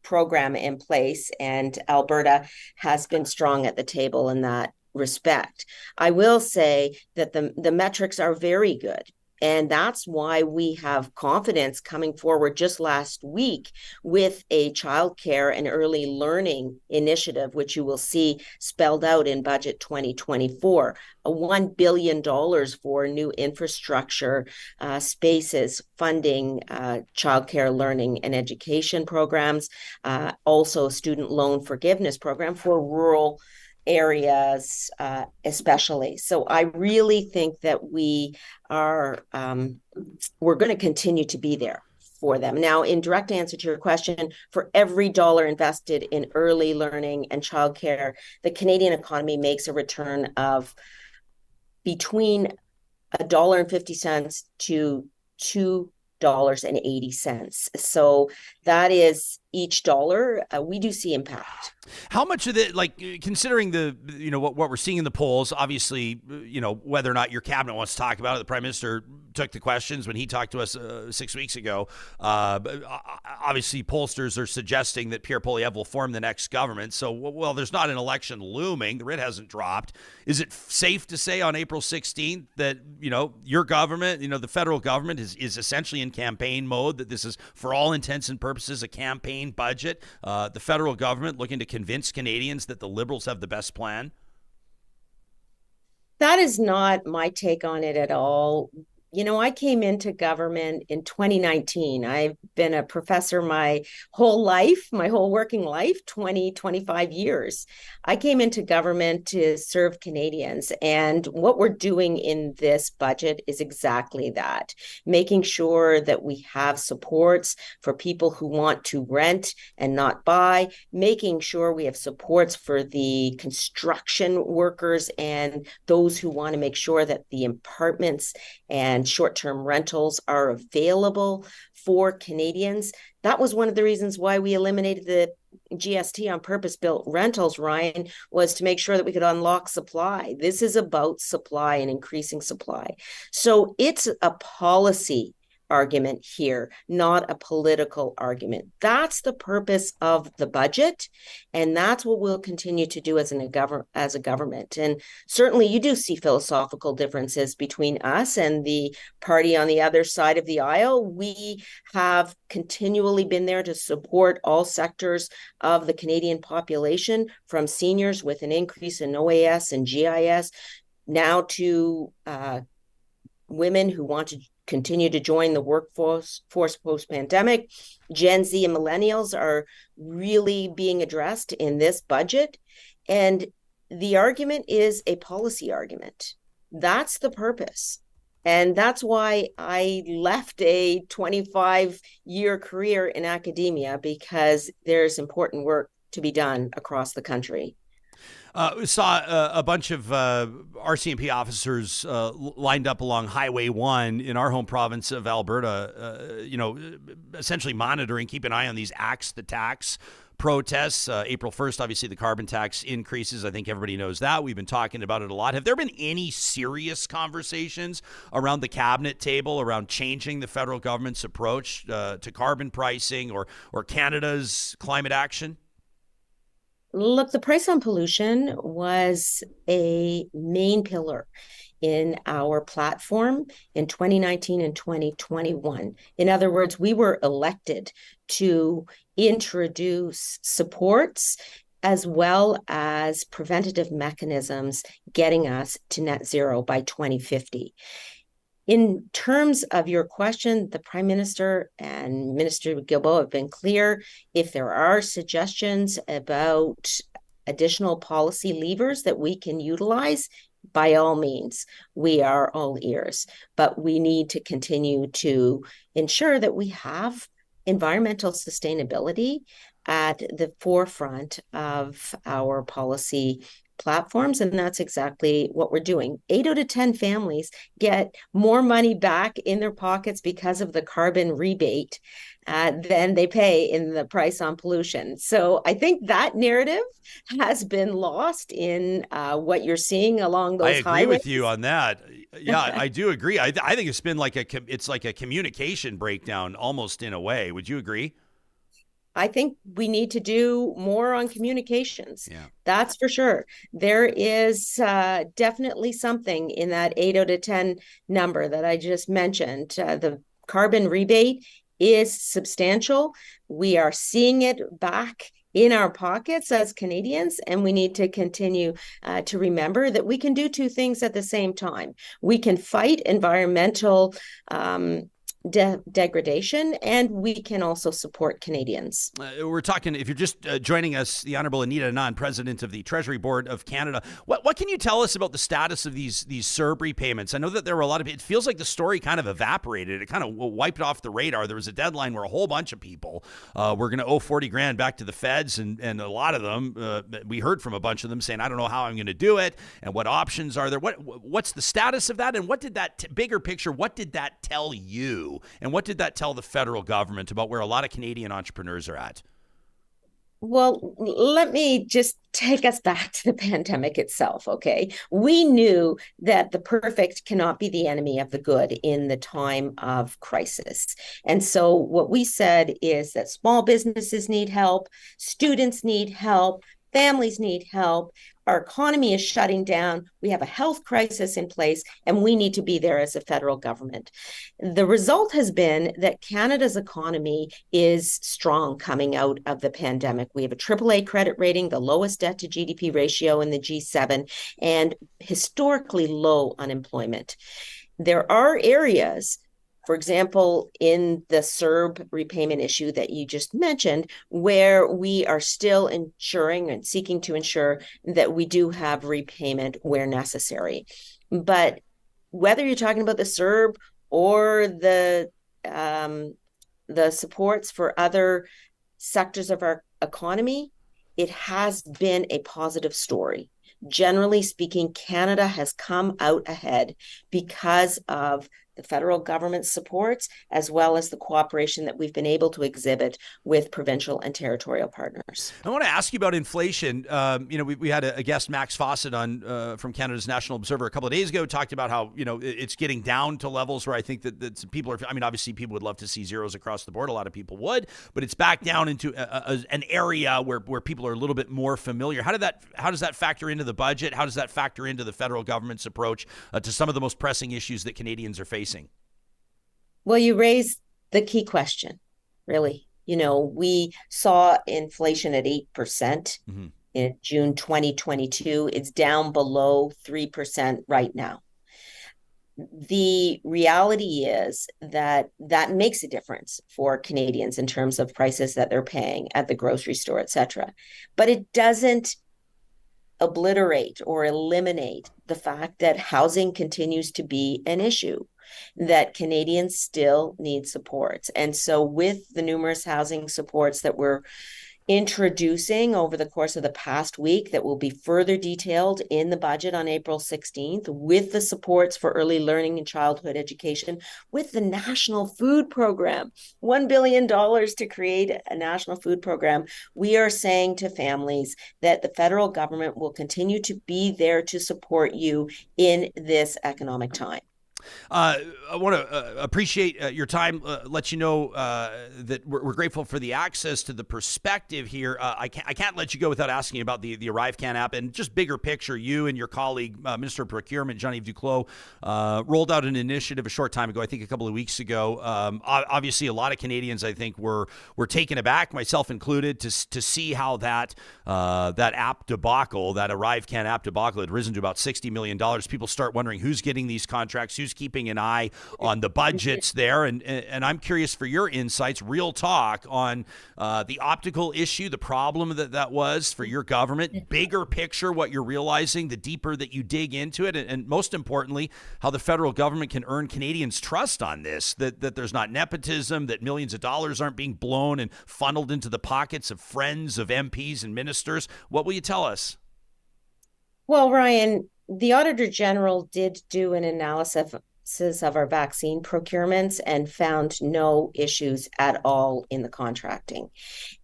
program in place, and Alberta has been strong at the table in that respect. I will say that the metrics are very good. And that's why we have confidence coming forward just last week with a childcare and early learning initiative, which you will see spelled out in Budget 2024, a $1 billion for new infrastructure spaces, funding childcare learning and education programs, also student loan forgiveness program for rural areas, especially. So I really think that we're going to continue to be there for them. Now, in direct answer to your question, for every dollar invested in early learning and childcare, the Canadian economy makes a return of between $1.50 to $2.80. So that is each dollar. We do see impact. How much of it, like considering the, what we're seeing in the polls, obviously, whether or not your cabinet wants to talk about it, the Prime Minister took the questions when he talked to us 6 weeks ago. Obviously, pollsters are suggesting that Pierre Poilievre will form the next government. So, well, there's not an election looming. The writ hasn't dropped. Is it safe to say on April 16th that, your government, the federal government is essentially in campaign mode, that this is, for all intents and purposes, a campaign budget? The federal government looking to convince Canadians that the Liberals have the best plan? That is not my take on it at all. I came into government in 2019. I've been a professor my whole working life, 25 years. I came into government to serve Canadians. And what we're doing in this budget is exactly that, making sure that we have supports for people who want to rent and not buy, making sure we have supports for the construction workers and those who want to make sure that the apartments and short-term rentals are available for Canadians. That was one of the reasons why we eliminated the GST on purpose-built rentals, Ryan, was to make sure that we could unlock supply. This is about supply and increasing supply. So it's a policy argument here, not a political argument. That's the purpose of the budget, and that's what we'll continue to do as a government. And certainly you do see philosophical differences between us and the party on the other side of the aisle. We have continually been there to support all sectors of the Canadian population, from seniors with an increase in OAS and GIS, now to women who want to continue to join the workforce post-pandemic. Gen Z and millennials are really being addressed in this budget. And the argument is a policy argument. That's the purpose. And that's why I left a 25-year career in academia, because there's important work to be done across the country. We saw a bunch of RCMP officers lined up along Highway 1 in our home province of Alberta, essentially monitoring, keep an eye on these Axe the Tax protests. April 1st, obviously, the carbon tax increases. I think everybody knows that. We've been talking about it a lot. Have there been any serious conversations around the cabinet table around changing the federal government's approach to carbon pricing or Canada's climate action? Look, the price on pollution was a main pillar in our platform in 2019 and 2021. In other words, we were elected to introduce supports as well as preventative mechanisms getting us to net zero by 2050. In terms of your question, the Prime Minister and Minister Guilbeault have been clear. If there are suggestions about additional policy levers that we can utilize, by all means, we are all ears. But we need to continue to ensure that we have environmental sustainability at the forefront of our policy platforms, and that's exactly what we're doing. 8 out of 10 families get more money back in their pockets because of the carbon rebate than they pay in the price on pollution. So I think that narrative has been lost in what you're seeing along those highways. I agree with you on that. Yeah, I do agree. I think it's been like a communication breakdown almost, in a way. Would you agree? I think we need to do more on communications. Yeah. That's for sure. There is definitely something in that 8 out of 10 number that I just mentioned. The carbon rebate is substantial. We are seeing it back in our pockets as Canadians, and we need to continue to remember that we can do two things at the same time. We can fight environmental degradation, and we can also support Canadians. We're talking, if you're just joining us, the Honorable Anita Anand, President of the Treasury Board of Canada. What can you tell us about the status of these CERB repayments? I know that there were a lot of, it feels like the story kind of evaporated. It kind of wiped off the radar. There was a deadline where a whole bunch of people were going to owe 40 grand back to the feds, and a lot of them, we heard from a bunch of them saying, I don't know how I'm going to do it, and what options are there? What's the status of that, and what did that, bigger picture, what did that tell you? And what did that tell the federal government about where a lot of Canadian entrepreneurs are at? Well, let me just take us back to the pandemic itself, okay? We knew that the perfect cannot be the enemy of the good in the time of crisis. And so what we said is that small businesses need help, students need help, families need help. Our economy is shutting down. We have a health crisis in place, and we need to be there as a federal government. The result has been that Canada's economy is strong coming out of the pandemic. We have a AAA credit rating, the lowest debt to GDP ratio in the G7, and historically low unemployment. There are areas, for example, in the CERB repayment issue that you just mentioned, where we are still ensuring and seeking to ensure that we do have repayment where necessary. But whether you're talking about the CERB or the supports for other sectors of our economy, it has been a positive story. Generally speaking, Canada has come out ahead because of the federal government's supports, as well as the cooperation that we've been able to exhibit with provincial and territorial partners. I want to ask you about inflation. We had a guest, Max Fawcett, on from Canada's National Observer a couple of days ago, talked about how, it's getting down to levels where I think that people are, obviously people would love to see zeros across the board. A lot of people would, but it's back down into an area where people are a little bit more familiar. How does that factor into the budget? How does that factor into the federal government's approach to some of the most pressing issues that Canadians are facing? Well, you raised the key question, really. We saw inflation at 8% in June 2022. It's down below 3% right now. The reality is that makes a difference for Canadians in terms of prices that they're paying at the grocery store, et cetera. But it doesn't obliterate or eliminate the fact that housing continues to be an issue, that Canadians still need supports. And so with the numerous housing supports that we're introducing over the course of the past week, that will be further detailed in the budget on April 16th, with the supports for early learning and childhood education, with the National Food Program, $1 billion to create a national food program, we are saying to families that the federal government will continue to be there to support you in this economic time. I want to appreciate your time, let you know that we're grateful for the access to the perspective here. I can't let you go without asking about the ArriveCAN app, and just bigger picture. You and your colleague, Minister of Procurement, Jean-Yves Duclos, rolled out an initiative a short time ago, I think a couple of weeks ago. Obviously, a lot of Canadians, I think, were taken aback, myself included, to see how that app debacle, that ArriveCAN app debacle, had risen to about $60 million. People start wondering who's getting these contracts, who's keeping an eye on the budgets there. And I'm curious for your insights, real talk, on the optical issue, the problem that was for your government, bigger picture, what you're realizing, the deeper that you dig into it, and most importantly, how the federal government can earn Canadians' trust on this, that there's not nepotism, that millions of dollars aren't being blown and funneled into the pockets of friends of MPs and ministers. What will you tell us? Well, Ryan, the Auditor General did do an analysis of our vaccine procurements and found no issues at all in the contracting.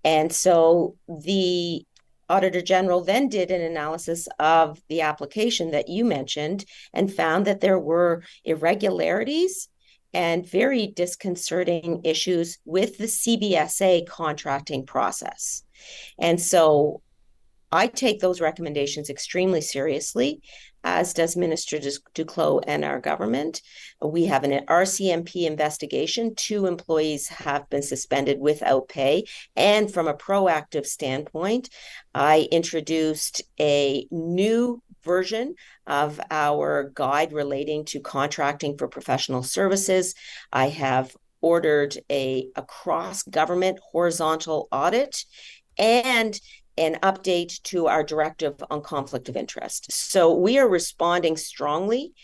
And so the Auditor General then did an analysis of the application that you mentioned and found that there were irregularities and very disconcerting issues with the CBSA contracting process. And so I take those recommendations extremely seriously, as does Minister Duclos and our government. We have an RCMP investigation. 2 employees have been suspended without pay. And from a proactive standpoint, I introduced a new version of our guide relating to contracting for professional services. I have ordered a cross-government horizontal audit and an update to our directive on conflict of interest. So we are responding strongly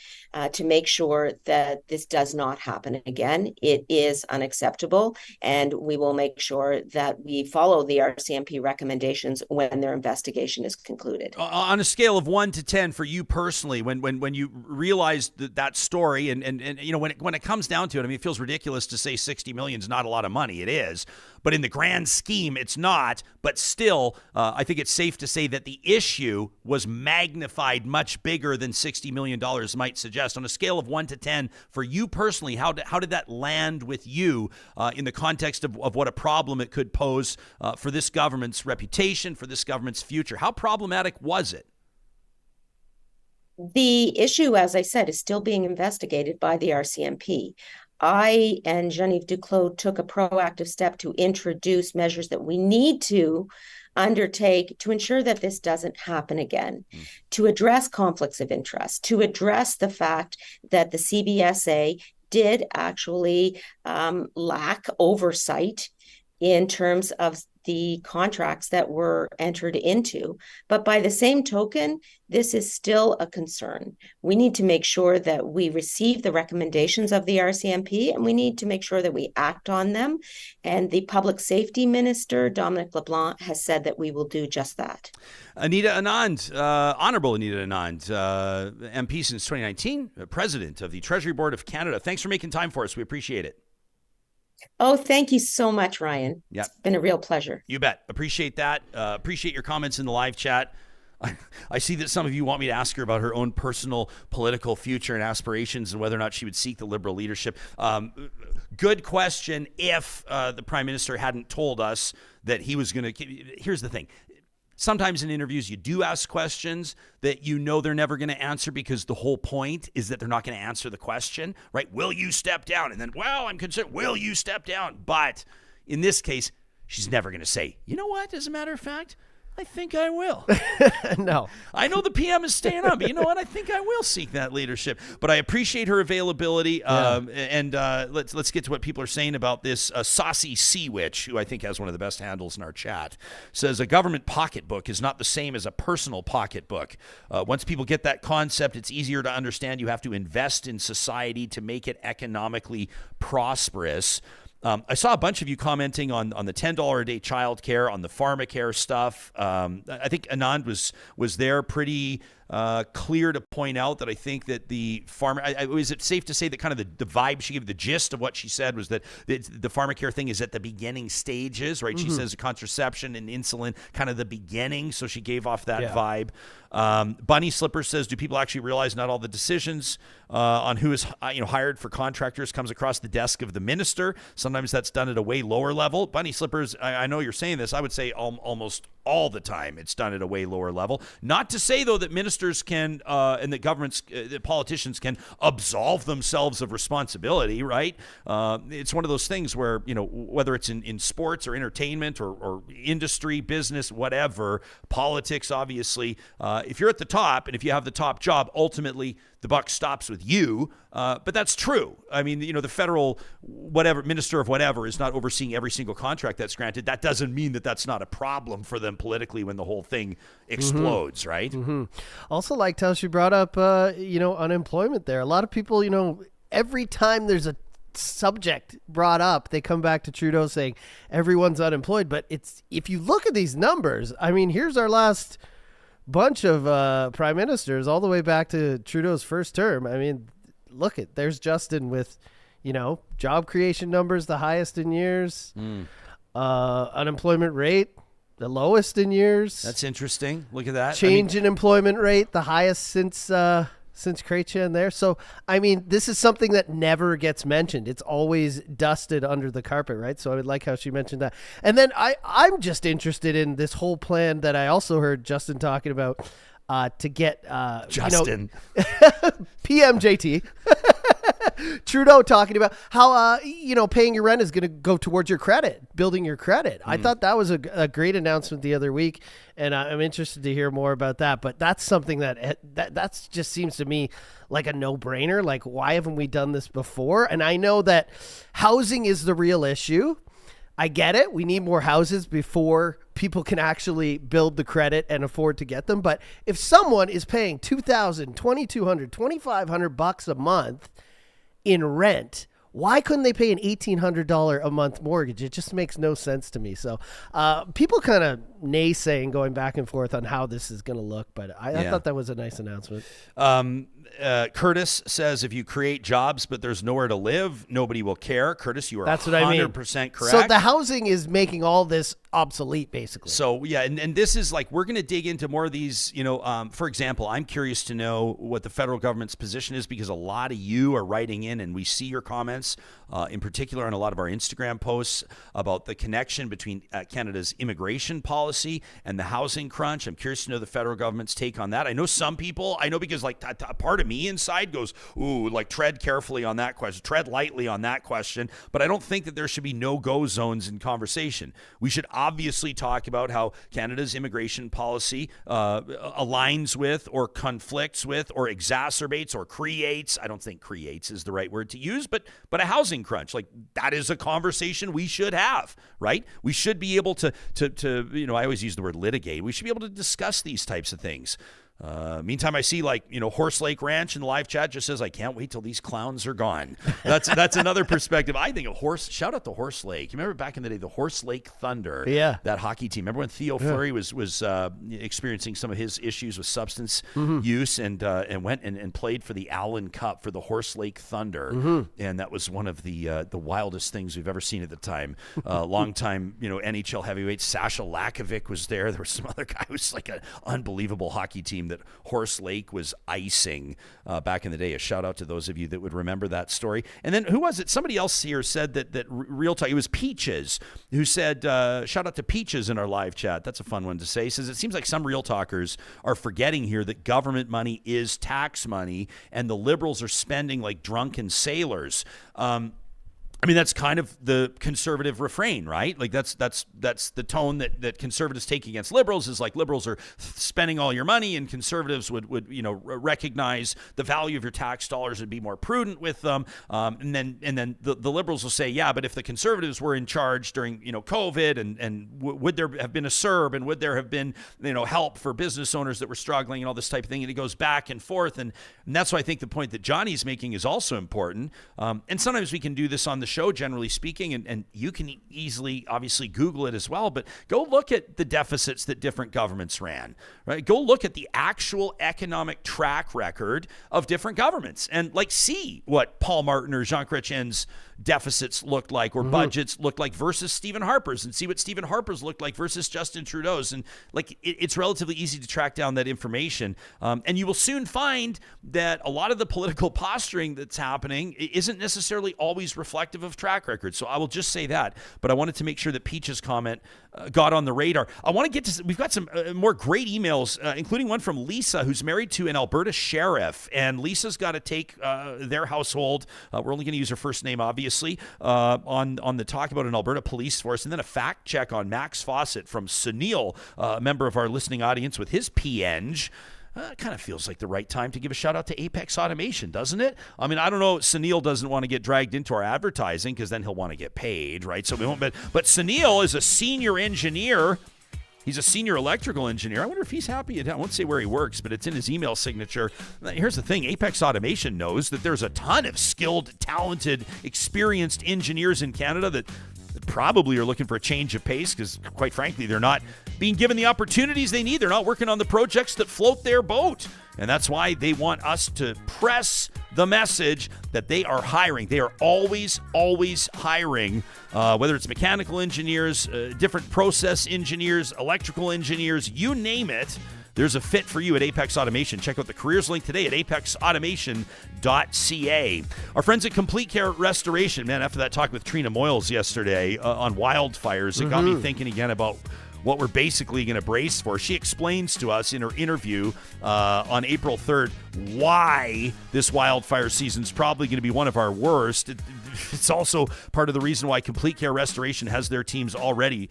to make sure that this does not happen again. It is unacceptable, and we will make sure that we follow the RCMP recommendations when their investigation is concluded. On a scale of 1 to 10 for you personally, when you realized that story, and you know, when it comes down to it, I mean, it feels ridiculous to say 60 million is not a lot of money. It is. But in the grand scheme, it's not. But still, I think it's safe to say that the issue was magnified much bigger than $60 million might suggest. On a scale of 1 to 10, for you personally, how did that land with you in the context of what a problem it could pose for this government's reputation, for this government's future? How problematic was it? The issue, as I said, is still being investigated by the RCMP. I and Geneviève Duclos took a proactive step to introduce measures that we need to undertake to ensure that this doesn't happen again, to address conflicts of interest, to address the fact that the CBSA did actually lack oversight in terms of the contracts that were entered into. But by the same token, this is still a concern. We need to make sure that we receive the recommendations of the RCMP, and we need to make sure that we act on them. And the Public Safety Minister, Dominic LeBlanc, has said that we will do just that. Anita Anand, Honorable Anita Anand, MP since 2019, President of the Treasury Board of Canada. Thanks for making time for us. We appreciate it. Oh, thank you so much, Ryan. Yeah. It's been a real pleasure. You bet. Appreciate that. Appreciate your comments in the live chat. I see that some of you want me to ask her about her own personal political future and aspirations and whether or not she would seek the Liberal leadership. Good question if the Prime Minister hadn't told us that he was going to... Here's the thing. Sometimes in interviews, you do ask questions that you know they're never going to answer because the whole point is that they're not going to answer the question, right? Will you step down? And then, well, I'm concerned, will you step down? But in this case, she's never going to say, you know what, as a matter of fact, I think I will. No. I know the PM is staying on, but you know what? I think I will seek that leadership. But I appreciate her availability. And let's get to what people are saying about this. Saucy Sea Witch, who I think has one of the best handles in our chat, says a government pocketbook is not the same as a personal pocketbook. Once people get that concept, it's easier to understand. You have to invest in society to make it economically prosperous. I saw a bunch of you commenting on the $10 a day childcare, on the pharmacare stuff. I think Anand was there pretty clear to point out that I think that the is it safe to say that kind of the vibe she gave, the gist of what she said was that the pharmacare thing is at the beginning stages, right? She says contraception and insulin, kind of the beginning. So she gave off that vibe. Bunny Slipper says, do people actually realize not all the decisions on who is hired for contractors comes across the desk of the minister? Sometimes that's done at a way lower level. Bunny Slippers, I know you're saying this. I would say almost all the time it's done at a way lower level. Not to say, though, that ministers can and that governments, that politicians can absolve themselves of responsibility, right? It's one of those things where, whether it's in sports or entertainment or industry, business, whatever, politics, obviously, if you're at the top and if you have the top job, ultimately the buck stops with you. But that's true. I mean, the federal minister of whatever is not overseeing every single contract that's granted. That doesn't mean that that's not a problem for them politically when the whole thing explodes, right? Also liked how she brought up, unemployment there. A lot of people, every time there's a subject brought up, they come back to Trudeau saying everyone's unemployed. But if you look at these numbers, I mean, here's our last bunch of prime ministers all the way back to Trudeau's first term. I mean, there's Justin with, job creation numbers, the highest in years, unemployment rate, the lowest in years. That's interesting. Look at that. Change in employment rate, the highest since since Chrétien there. So, I mean, this is something that never gets mentioned. It's always dusted under the carpet, right? So I would like how she mentioned that. And then I'm just interested in this whole plan that I also heard Justin talking about to get Justin. PMJT. Trudeau talking about how, paying your rent is going to go towards your credit, building your credit. I thought that was a great announcement the other week, and I'm interested to hear more about that. But that's something that just seems to me like a no-brainer. Like, why haven't we done this before? And I know that housing is the real issue. I get it. We need more houses before people can actually build the credit and afford to get them. But if someone is paying $2,000, $2,200, $2,500 a month in rent, why couldn't they pay an $1,800 a month mortgage? It just makes no sense to me. So people kind of naysaying, going back and forth on how this is going to look, but I thought that was a nice announcement. Curtis says, if you create jobs but there's nowhere to live, nobody will care. Curtis, you are That's what I mean. 100% correct. So the housing is making all this obsolete, basically. So, yeah, and this is like, we're going to dig into more of these, for example, I'm curious to know what the federal government's position is, because a lot of you are writing in, and we see your comments, in particular on a lot of our Instagram posts about the connection between Canada's immigration policy and the housing crunch. I'm curious to know the federal government's take on that. I know some people, because like a part of me inside goes, ooh, like tread carefully on that question, tread lightly on that question. But I don't think that there should be no-go zones in conversation. We should obviously talk about how Canada's immigration policy aligns with or conflicts with or exacerbates or creates, I don't think creates is the right word to use, but a housing crunch. Like, that is a conversation we should have, right? We should be able to I always use the word litigate. We should be able to discuss these types of things. Meantime, I see Horse Lake Ranch in the live chat just says, I can't wait till these clowns are gone. That's another perspective. I think shout out to Horse Lake. You remember back in the day, the Horse Lake Thunder, that hockey team. Remember when Theo Fleury was experiencing some of his issues with substance use and went and played for the Allen Cup for the Horse Lake Thunder. And that was one of the wildest things we've ever seen at the time. Longtime, NHL heavyweight Sasha Lakovic was there. There was some other guy who was like an unbelievable hockey team that Horse Lake was icing back in the day. A shout out to those of you that would remember that story. And then who was it? Somebody else here said that Real Talk, it was Peaches, who said, shout out to Peaches in our live chat. That's a fun one to say. He says, it seems like some Real Talkers are forgetting here that government money is tax money and the Liberals are spending like drunken sailors. That's kind of the conservative refrain, right? Like that's the tone that conservatives take against liberals, is like liberals are spending all your money, and conservatives would recognize the value of your tax dollars and be more prudent with them. And then the liberals will say, yeah, but if the conservatives were in charge during COVID, and would there have been a CERB, and would there have been help for business owners that were struggling and all this type of thing? And it goes back and forth, and that's why I think the point that Johnny's making is also important. And sometimes we can do this on the show, generally speaking, and you can easily, obviously, Google it as well, but go look at the deficits that different governments ran, right? Go look at the actual economic track record of different governments and see what Paul Martin or Jean Chrétien's deficits looked like, or budgets looked like, versus Stephen Harper's, and see what Stephen Harper's looked like versus Justin Trudeau's. And it's relatively easy to track down that information. And you will soon find that a lot of the political posturing that's happening isn't necessarily always reflective of track record. So I will just say that, but I wanted to make sure that Peach's comment got on the radar. I want to get to, we've got some more great emails, including one from Lisa, who's married to an Alberta sheriff, and Lisa's got to take their household, we're only going to use her first name, obviously, on the talk about an Alberta police force, and then a fact check on Max Fawcett from Sunil, a member of our listening audience, with his PNG. It kind of feels like the right time to give a shout out to Apex Automation, doesn't it? I don't know. Sunil doesn't want to get dragged into our advertising because then he'll want to get paid, right? So we won't. But Sunil is a senior engineer. He's a senior electrical engineer. I wonder if he's happy. I won't say where he works, but it's in his email signature. Here's the thing. Apex Automation knows that there's a ton of skilled, talented, experienced engineers in Canada that probably are looking for a change of pace because, quite frankly, they're not being given the opportunities they need. They're not working on the projects that float their boat. And that's why they want us to press the message that they are hiring. They are always hiring, whether it's mechanical engineers, different process engineers, electrical engineers, you name it. there's a fit for you at Apex Automation. Check out the careers link today at apexautomation.ca. Our friends at Complete Care Restoration, man, after that talk with Trina Moyles yesterday on wildfires, it got me thinking again about what we're basically going to brace for. She explains to us in her interview on April 3rd why this wildfire season is probably going to be one of our worst. It's also part of the reason why Complete Care Restoration has their teams already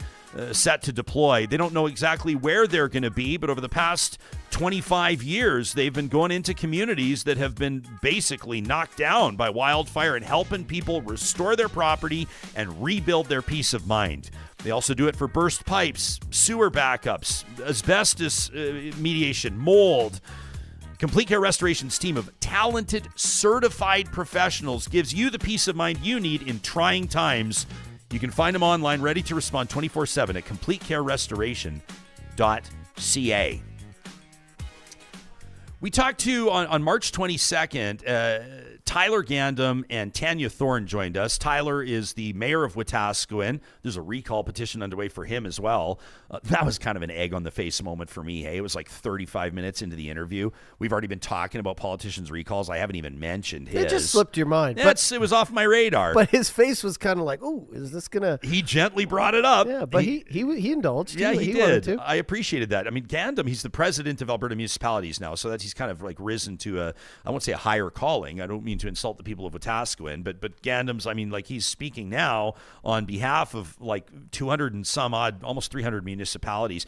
set to deploy. They don't know exactly where they're going to be, but over the past 25 years, they've been going into communities that have been basically knocked down by wildfire and helping people restore their property and rebuild their peace of mind. They also do it for burst pipes, sewer backups, asbestos mediation, mold. Complete Care Restoration's team of talented, certified professionals gives you the peace of mind you need in trying times. You can find them online, ready to respond 24/7 at CompleteCareRestoration.ca. We talked to, on March 22nd, Tyler Gandam and Tanya Thorne joined us. Tyler is the mayor of Wetaskiwin. There's a recall petition underway for him as well. That was kind of an egg on the face moment for me. Hey, it was like 35 minutes into the interview. We've already been talking about politicians' recalls. I haven't even mentioned his. It just slipped your mind. It was off my radar. But his face was kind of like, oh, is this going to... He gently brought it up. Yeah, but he indulged. Yeah, he did. Wanted to. I appreciated that. I mean, Gandam, he's the president of Alberta Municipalities now, so he's kind of like risen to I won't say a higher calling. I don't mean to insult the people of Wetaskiwin, but Gandam's, I mean, like, he's speaking now on behalf of like 200 and some odd, almost 300 municipalities.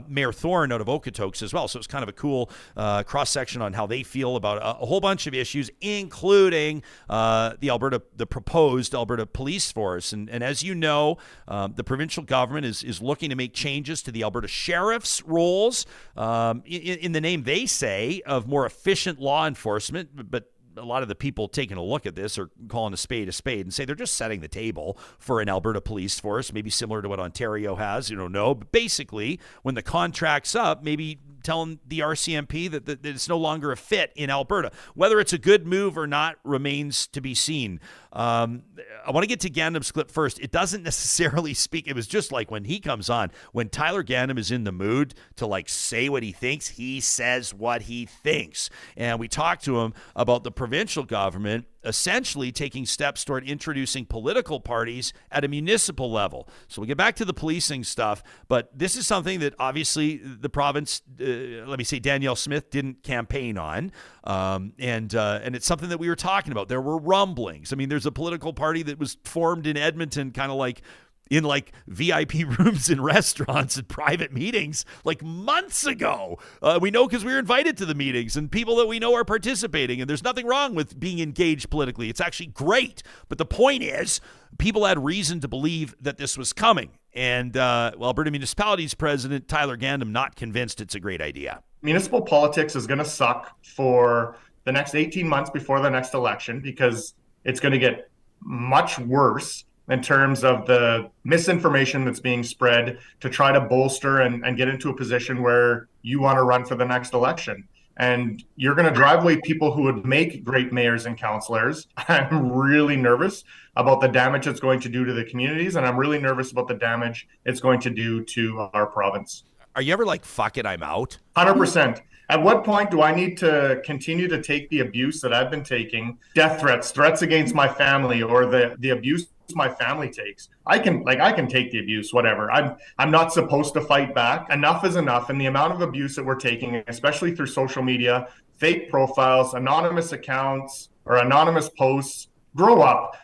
Mayor Thorne out of Okotoks as well. So it's kind of a cool cross-section on how they feel about a whole bunch of issues, including the proposed Alberta police force. And as you know, the provincial government is looking to make changes to the Alberta sheriff's roles in the name, they say, of more efficient law enforcement, but a lot of the people taking a look at this are calling a spade and say they're just setting the table for an Alberta police force, maybe similar to what Ontario has. You don't know. But basically, when the contract's up, maybe telling the RCMP that it's no longer a fit in Alberta. Whether it's a good move or not remains to be seen. I want to get to Gandam's clip first. It doesn't necessarily speak. It was just like when he comes on, when Tyler Gandam is in the mood to like say what he thinks, he says what he thinks. And we talked to him about the provincial government essentially taking steps toward introducing political parties at a municipal level. So we'll get back to the policing stuff, but this is something that obviously the province, let me say Danielle Smith, didn't campaign on. And it's something that we were talking about. There were rumblings. I mean, there's a political party that was formed in Edmonton, kind of like in like VIP rooms in restaurants and private meetings like months ago. We know because we were invited to the meetings and people that we know are participating, and there's nothing wrong with being engaged politically. It's actually great. But the point is, people had reason to believe that this was coming. And Alberta Municipalities President Tyler Gandam not convinced it's a great idea. Municipal politics is going to suck for the next 18 months before the next election because it's going to get much worse in terms of the misinformation that's being spread to try to bolster and get into a position where you want to run for the next election. And you're going to drive away people who would make great mayors and councillors. I'm really nervous about the damage it's going to do to the communities, and I'm really nervous about the damage it's going to do to our province. Are you ever like, fuck it, I'm out? 100%. At what point do I need to continue to take the abuse that I've been taking, death threats against my family, or the abuse my family takes? I can take the abuse, whatever. I'm not supposed to fight back. Enough is enough. And the amount of abuse that we're taking, especially through social media, fake profiles, anonymous accounts, or anonymous posts, grow up.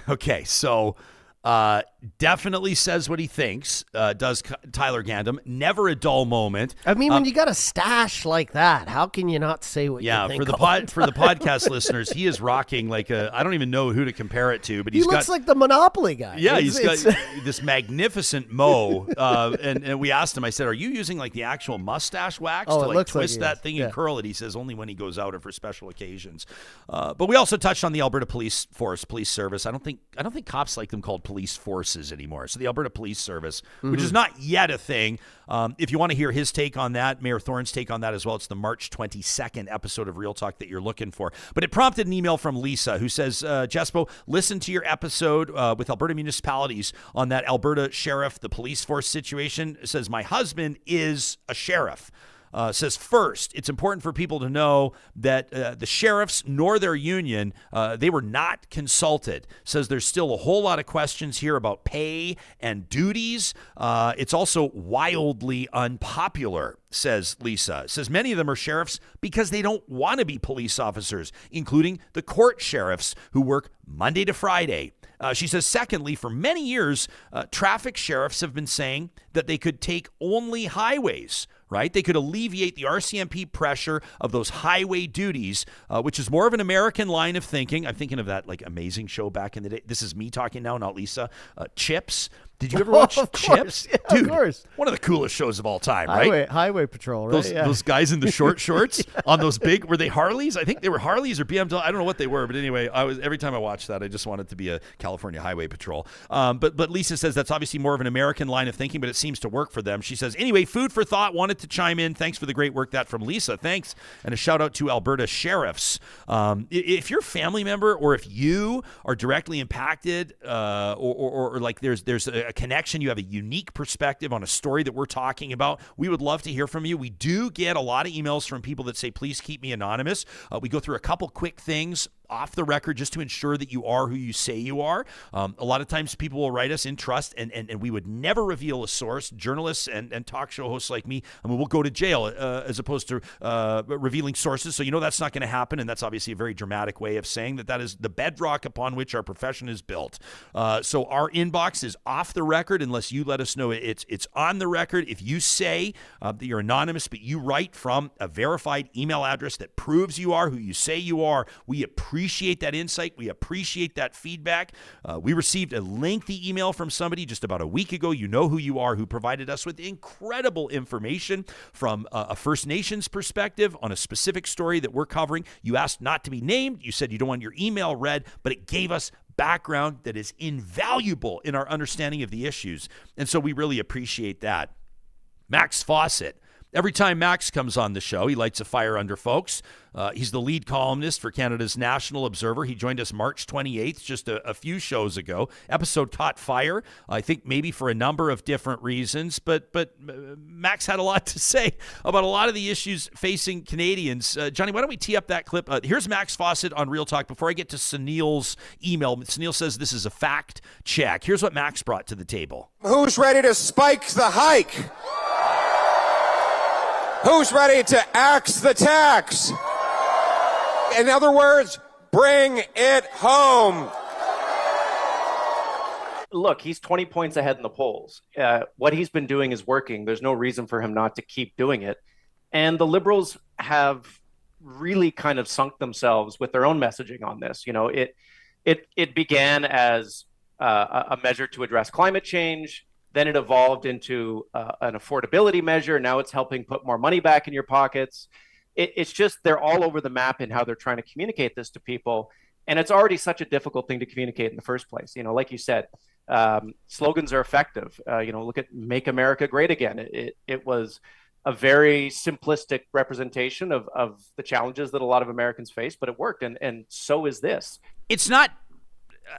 Okay, so definitely says what he thinks, does Tyler Gandam. Never a dull moment. I mean, when you got a stash like that, how can you not say what you think? For the podcast listeners, he is rocking like I don't even know who to compare it to, but he looks like the Monopoly guy. Yeah, he's got this magnificent mo. And we asked him, I said, are you using like the actual mustache wax to like twist that thing and curl it? He says only when he goes out or for special occasions. But we also touched on the Alberta Police Service. I don't think cops like them called police forces anymore. So the Alberta Police Service, which is not yet a thing. If you want to hear his take on that, Mayor Thorne's take on that as well, it's the March 22nd episode of Real Talk that you're looking for. But it prompted an email from Lisa who says, Jespo, listen to your episode with Alberta Municipalities on that Alberta Sheriff, the police force situation. It says, my husband is a sheriff. says, first, it's important for people to know that the sheriffs nor their union, they were not consulted. Says there's still a whole lot of questions here about pay and duties. It's also wildly unpopular, says Lisa. Says many of them are sheriffs because they don't want to be police officers, including the court sheriffs who work Monday to Friday. She says, secondly, for many years, traffic sheriffs have been saying that they could take only highways, right? They could alleviate the RCMP pressure of those highway duties, which is more of an American line of thinking. I'm thinking of that like amazing show back in the day. This is me talking now, not Lisa. Chips. Did you ever watch Chips? Yeah, Dude, of course. One of the coolest shows of all time, right? Highway Patrol, right? Those guys in the short shorts on those big, were they Harleys? I think they were Harleys or BMW. I don't know what they were, but anyway, every time I watched that, I just wanted to be a California Highway Patrol. But Lisa says that's obviously more of an American line of thinking, but it seems to work for them. She says, anyway, food for thought, wanted to chime in. Thanks for the great work. That from Lisa. Thanks. And a shout out to Alberta sheriffs. If you're a family member or if you are directly impacted or like there's a connection, you have a unique perspective on a story that we're talking about, we would love to hear from you. We do get a lot of emails from people that say, please keep me anonymous. We go through a couple quick things off the record just to ensure that you are who you say you are. A lot of times people will write us in trust and we would never reveal a source. Journalists and talk show hosts like me, I mean, we'll go to jail as opposed to revealing sources. So that's not going to happen. And that's obviously a very dramatic way of saying that is the bedrock upon which our profession is built. So our inbox is off the record unless you let us know it's on the record. If you say that you're anonymous, but you write from a verified email address that proves you are who you say you are, we appreciate that insight. We appreciate that feedback. We received a lengthy email from somebody just about a week ago, you know who you are, who provided us with incredible information from a First Nations perspective on a specific story that we're covering. You asked not to be named. You said you don't want your email read, but it gave us background that is invaluable in our understanding of the issues. And so we really appreciate that. Max Fawcett. Every time Max comes on the show, he lights a fire under folks. He's the lead columnist for Canada's National Observer. He joined us March 28th, just a few shows ago. Episode caught fire, I think maybe for a number of different reasons, but Max had a lot to say about a lot of the issues facing Canadians. Johnny, why don't we tee up that clip? Here's Max Fawcett on Real Talk. Before I get to Sunil's email, Sunil says this is a fact check. Here's what Max brought to the table. Who's ready to spike the hike? Who's ready to axe the tax? In other words, bring it home. Look, he's 20 points ahead in the polls. What he's been doing is working. There's no reason for him not to keep doing it. And the Liberals have really kind of sunk themselves with their own messaging on this. It began as a measure to address climate change. Then it evolved into an affordability measure. Now it's helping put more money back in your pockets. It's just they're all over the map in how they're trying to communicate this to people. And it's already such a difficult thing to communicate in the first place. Like you said, slogans are effective. Look at Make America Great Again. It was a very simplistic representation of the challenges that a lot of Americans face, but it worked. And so is this. It's not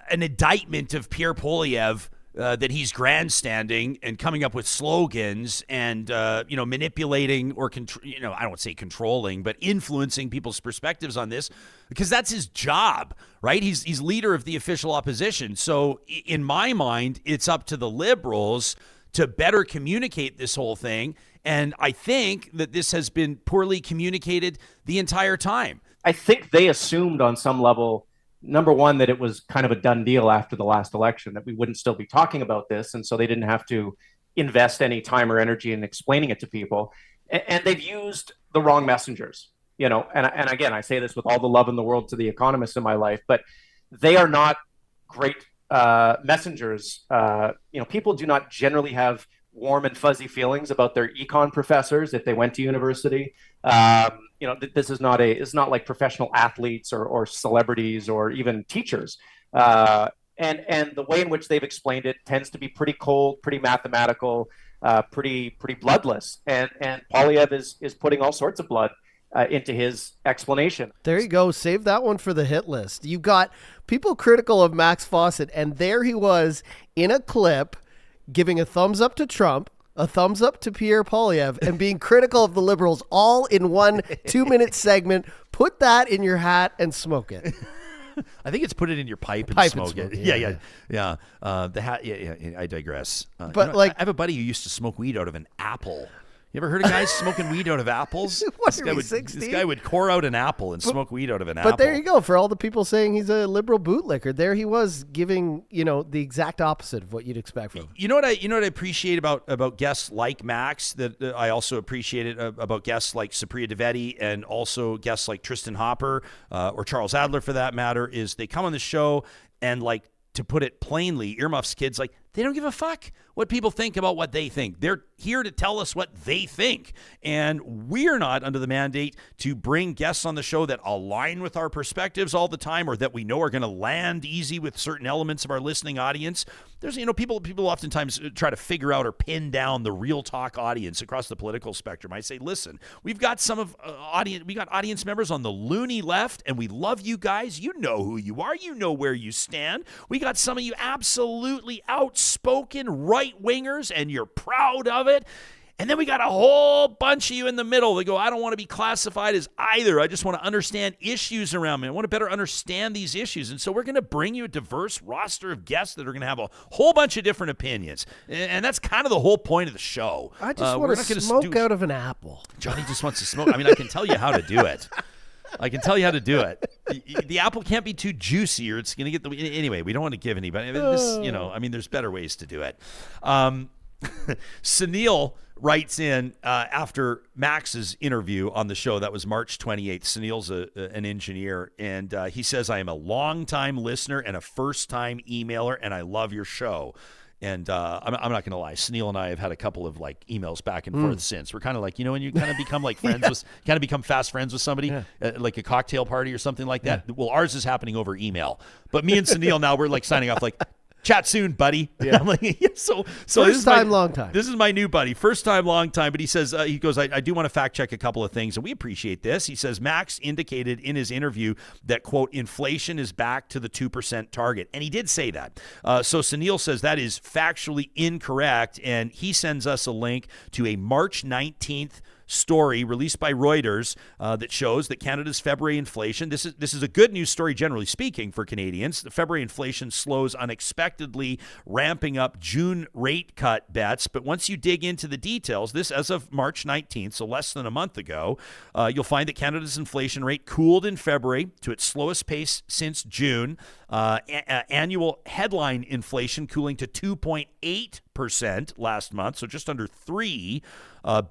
an indictment of Pierre Poilievre that he's grandstanding and coming up with slogans and, manipulating or, I don't want to say controlling, but influencing people's perspectives on this, because that's his job, right? He's leader of the official opposition. So in my mind, it's up to the Liberals to better communicate this whole thing. And I think that this has been poorly communicated the entire time. I think they assumed on some level, number one, that it was kind of a done deal after the last election, that we wouldn't still be talking about this. And so they didn't have to invest any time or energy in explaining it to people. And they've used the wrong messengers, and again, I say this with all the love in the world to the economists in my life, but they are not great messengers. People do not generally have warm and fuzzy feelings about their econ professors if they went to university. This is not like professional athletes or celebrities or even teachers. And the way in which they've explained it tends to be pretty cold, pretty mathematical, pretty bloodless. And Poilievre is putting all sorts of blood into his explanation. There you go. Save that one for the hit list. You've got people critical of Max Fawcett, and there he was in a clip giving a thumbs up to Trump, a thumbs up to Pierre Poilievre, and being critical of the Liberals all in one 2-minute segment. Put that in your hat and smoke it. I think it's put it in your pipe and smoke it. Yeah. The hat. Yeah. I digress. But I have a buddy who used to smoke weed out of an apple. You ever heard of guys smoking weed out of apples? This guy would core out an apple and smoke weed out of an apple. But there you go. For all the people saying he's a liberal bootlicker, there he was giving, the exact opposite of what you'd expect from him. You know what I appreciate about guests like Max, that I also appreciate it about guests like Supriya Dwivedi and also guests like Tristan Hopper or Charles Adler for that matter, is they come on the show and, like, to put it plainly, earmuffs kids, like, they don't give a fuck what people think about what they think. They're here to tell us what they think. And we're not under the mandate to bring guests on the show that align with our perspectives all the time or that we know are going to land easy with certain elements of our listening audience. There's, people oftentimes try to figure out or pin down the Real Talk audience across the political spectrum. I say, listen, we've got we got audience members on the loony left, and we love you guys. You know who you are. You know where you stand. We got some of you absolutely outspoken right-wingers, and you're proud of it. And then we got a whole bunch of you in the middle that go, I don't want to be classified as either. I just want to understand issues around me. I want to better understand these issues. And so we're going to bring you a diverse roster of guests that are going to have a whole bunch of different opinions. And that's kind of the whole point of the show. I just want to smoke out of an apple. Johnny just wants to smoke. I mean, I can tell you how to do it. The apple can't be too juicy or it's going to get anyway, we don't want to give anybody this, there's better ways to do it. Sunil writes in after Max's interview on the show. That was March 28th. Sunil's an engineer, and he says, I am a long-time listener and a first-time emailer, and I love your show. And I'm not going to lie, Sunil and I have had a couple of emails back and forth since. We're kind of like, when you kind of become like friends with, kind of become fast friends with somebody, like a cocktail party or something like that. Well, ours is happening over email. But me and Sunil now, we're like signing off like, chat soon, buddy. Yeah. I'm like, so first time, long time. This is my new buddy. First time, long time. But he says, he goes, I do want to fact check a couple of things, and we appreciate this. He says, Max indicated in his interview that, quote, inflation is back to the 2% target. And he did say that. So Sunil says that is factually incorrect. And he sends us a link to a March 19th story released by Reuters that shows that Canada's February inflation, this is a good news story generally speaking for Canadians. The February inflation slows unexpectedly, ramping up June rate cut bets. But once you dig into the details, this as of March 19th, so less than a month ago, you'll find that Canada's inflation rate cooled in February to its slowest pace since June. Annual headline inflation cooling to 2.8% last month, so just under 3%.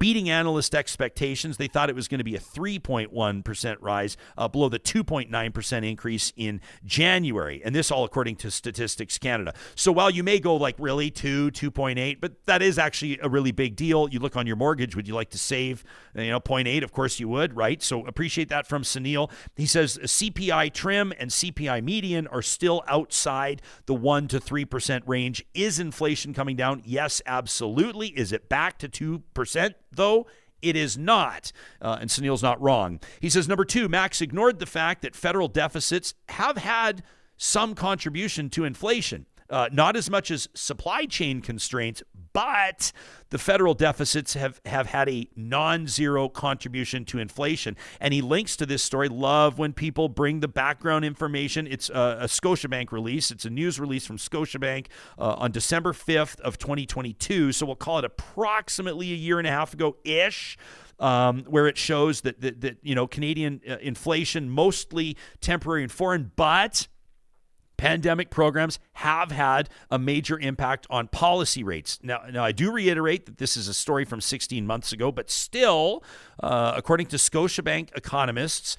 Beating analyst expectations. They thought it was going to be a 3.1% rise, below the 2.9% increase in January. And this all according to Statistics Canada. So while you may go like, really, 2.8, but that is actually a really big deal. You look on your mortgage, would you like to save 0.8? Of course you would, right? So appreciate that from Sunil. He says CPI trim and CPI median are still outside the 1 to 3% range. Is inflation coming down? Yes, absolutely. Is it back to 2%? Though it is not. And Sunil's not wrong. He says, number two, Max ignored the fact that federal deficits have had some contribution to inflation. Not as much as supply chain constraints, but the federal deficits have had a non-zero contribution to inflation. And he links to this story. Love when people bring the background information. It's a Scotiabank release. It's a news release from Scotiabank on December 5th of 2022. So we'll call it approximately a year and a half ago-ish. Where it shows that Canadian inflation, mostly temporary and foreign, but pandemic programs have had a major impact on policy rates. Now, I do reiterate that this is a story from 16 months ago, but still, according to Scotiabank economists,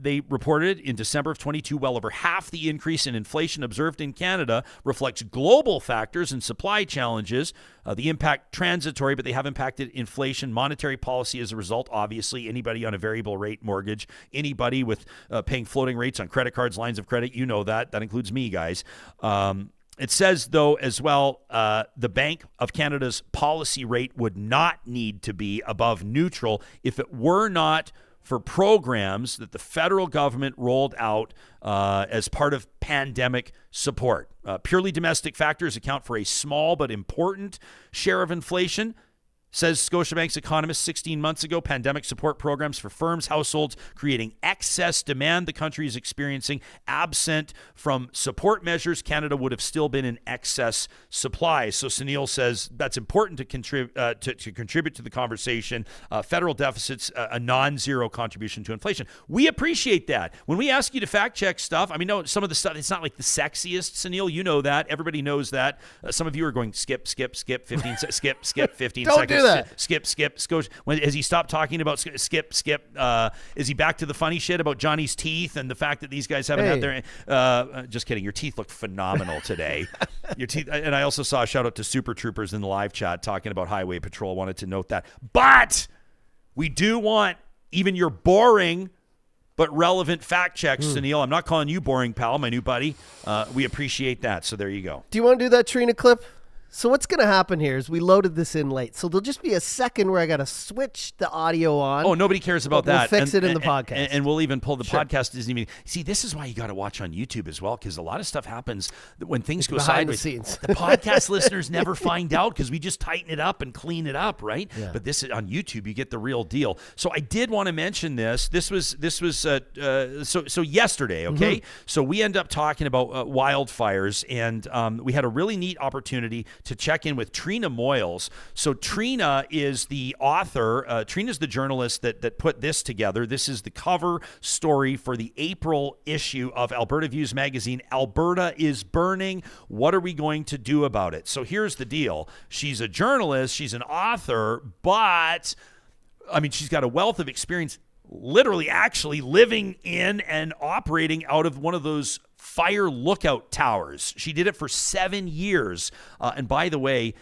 they reported in December of 22, well over half the increase in inflation observed in Canada reflects global factors and supply challenges. The impact transitory, but they have impacted inflation, monetary policy as a result. Obviously, anybody on a variable rate mortgage, anybody with paying floating rates on credit cards, lines of credit, you know that. That includes me, guys. It says, though, as well, the Bank of Canada's policy rate would not need to be above neutral if it were not for programs that the federal government rolled out as part of pandemic support. Purely domestic factors account for a small but important share of inflation. Says Scotiabank's economist 16 months ago, pandemic support programs for firms, households, creating excess demand the country is experiencing. Absent from support measures, Canada would have still been in excess supply. So Sunil says that's important to contribute to the conversation. Federal deficits, a non-zero contribution to inflation. We appreciate that. When we ask you to fact check stuff, I mean, no, some of the stuff, it's not like the sexiest, Sunil. You know that. Everybody knows that. Some of you are going skip 15 skip 15 Don't seconds. do that. Skip. Has he stopped talking about skip? Is he back to the funny shit about Johnny's teeth and the fact that these guys haven't had their... just kidding. Your teeth look phenomenal today. Your teeth. And I also saw a shout out to Super Troopers in the live chat talking about Highway Patrol. Wanted to note that. But we do want even your boring but relevant fact checks, Sunil. I'm not calling you boring, pal, my new buddy. We appreciate that. So there you go. Do you want to do that Trina clip? So what's going to happen here is we loaded this in late. So there'll just be a second where I got to switch the audio on. Oh, nobody cares about that. We'll fix it in the podcast. And we'll even pull the podcast. Isn't even. See, this is why you got to watch on YouTube as well, because a lot of stuff happens when things go behind sideways. the scenes. The podcast listeners never find out because we just tighten it up and clean it up, right? Yeah. But this on YouTube, you get the real deal. So I did want to mention this. This was so yesterday, okay? So we end up talking about wildfires, and we had a really neat opportunity to check in with Trina Moyles. So Trina is the author. Trina's the journalist that put this together. This is the cover story for the April issue of Alberta Views magazine. Alberta is burning. What are we going to do about it? So here's the deal. She's a journalist. She's an author, but I mean, she's got a wealth of experience literally actually living in and operating out of one of those fire lookout towers. She did it for 7 years. And by the way,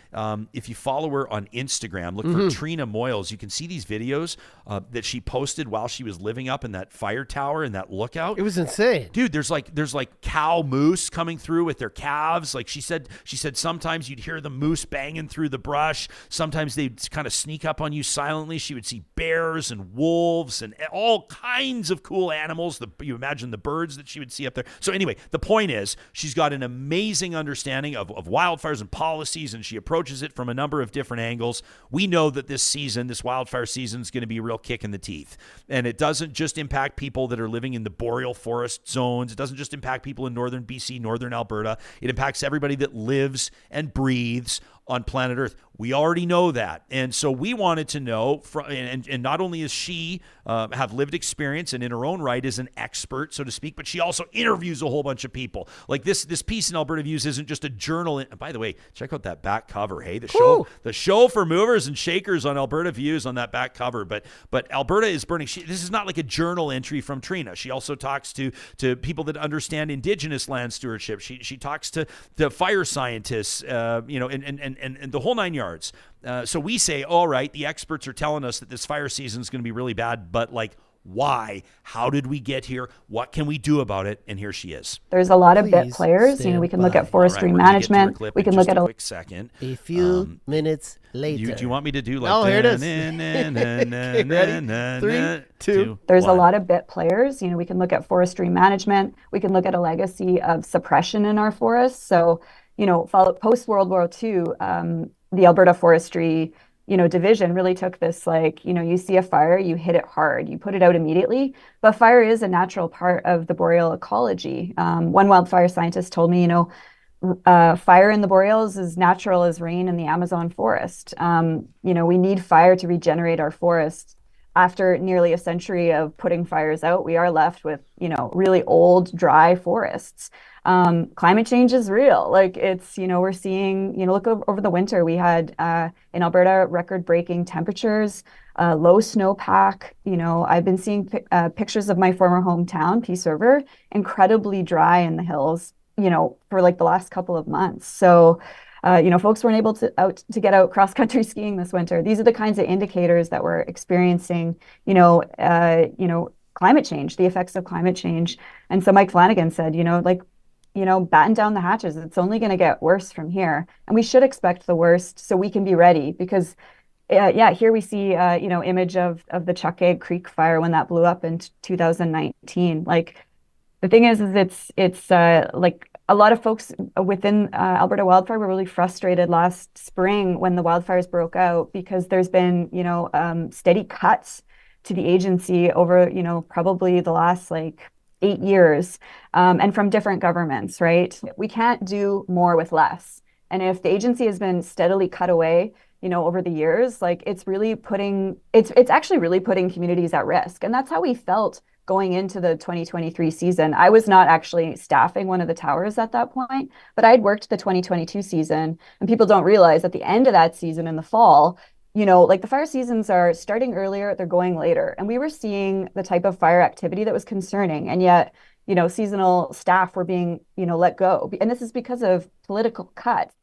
if you follow her on Instagram, look for Trina Moyles. You can see these videos that she posted while she was living up in that fire tower and that lookout. It was insane. Dude, there's like cow moose coming through with their calves. Like she said sometimes you'd hear the moose banging through the brush. Sometimes they'd kind of sneak up on you silently. She would see bears and wolves and all kinds of cool animals. You imagine the birds that she would see up there. So anyway, the point is she's got an amazing understanding of wildfires and policies, and she approaches it from a number of different angles. We know that this wildfire season is going to be a real kick in the teeth. And it doesn't just impact people that are living in the boreal forest zones. It doesn't just impact people in northern BC, northern Alberta. It impacts everybody that lives and breathes on planet Earth. We already know that. And so we wanted to know, and not only is she have lived experience and in her own right is an expert, so to speak, but she also interviews a whole bunch of people. Like this piece in Alberta Views isn't just a journal. By the way, check out that back cover, hey? The show for movers and shakers on Alberta Views on that back cover. But Alberta is burning. This is not like a journal entry from Trina. She also talks to people that understand Indigenous land stewardship. She talks to fire scientists, and the whole 9 yards. So we say, all right, the experts are telling us that this fire season is going to be really bad, but like, why? How did we get here? What can we do about it? And here she is. There's a lot of bit players. We can look at forestry management. We can look at a quick second. A few minutes later. Do you want me to do like? Oh, here it is. Okay, ready? 3, 2. There's a lot of bit players. We can look at forestry management. We can look at a legacy of suppression in our forests. So, post World War II, the Alberta Forestry division really took this, you see a fire, you hit it hard, you put it out immediately. But fire is a natural part of the boreal ecology. One wildfire scientist told me, fire in the boreal is as natural as rain in the Amazon forest. We need fire to regenerate our forests. After nearly a century of putting fires out, we are left with, really old, dry forests. Climate change is real. We're seeing, look over the winter, we had in Alberta record-breaking temperatures, low snowpack. I've been seeing pictures of my former hometown, Peace River, incredibly dry in the hills, for the last couple of months. So, folks weren't able to get out cross-country skiing this winter. These are the kinds of indicators that we're experiencing, climate change, the effects of climate change. And so Mike Flanagan said, batten down the hatches. It's only going to get worse from here. And we should expect the worst so we can be ready because, here we see, image of the Chuckegg Creek fire when that blew up in 2019. The thing is it's a lot of folks within Alberta Wildfire were really frustrated last spring when the wildfires broke out, because there's been, steady cuts to the agency over, probably the last 8 years, and from different governments, right? We can't do more with less. And if the agency has been steadily cut away, over the years, it's actually really putting communities at risk. And that's how we felt going into the 2023 season. I was not actually staffing one of the towers at that point, but I'd worked the 2022 season, and people don't realize at the end of that season in the fall, the fire seasons are starting earlier, they're going later. And we were seeing the type of fire activity that was concerning. And yet, seasonal staff were being, let go. And this is because of political cuts.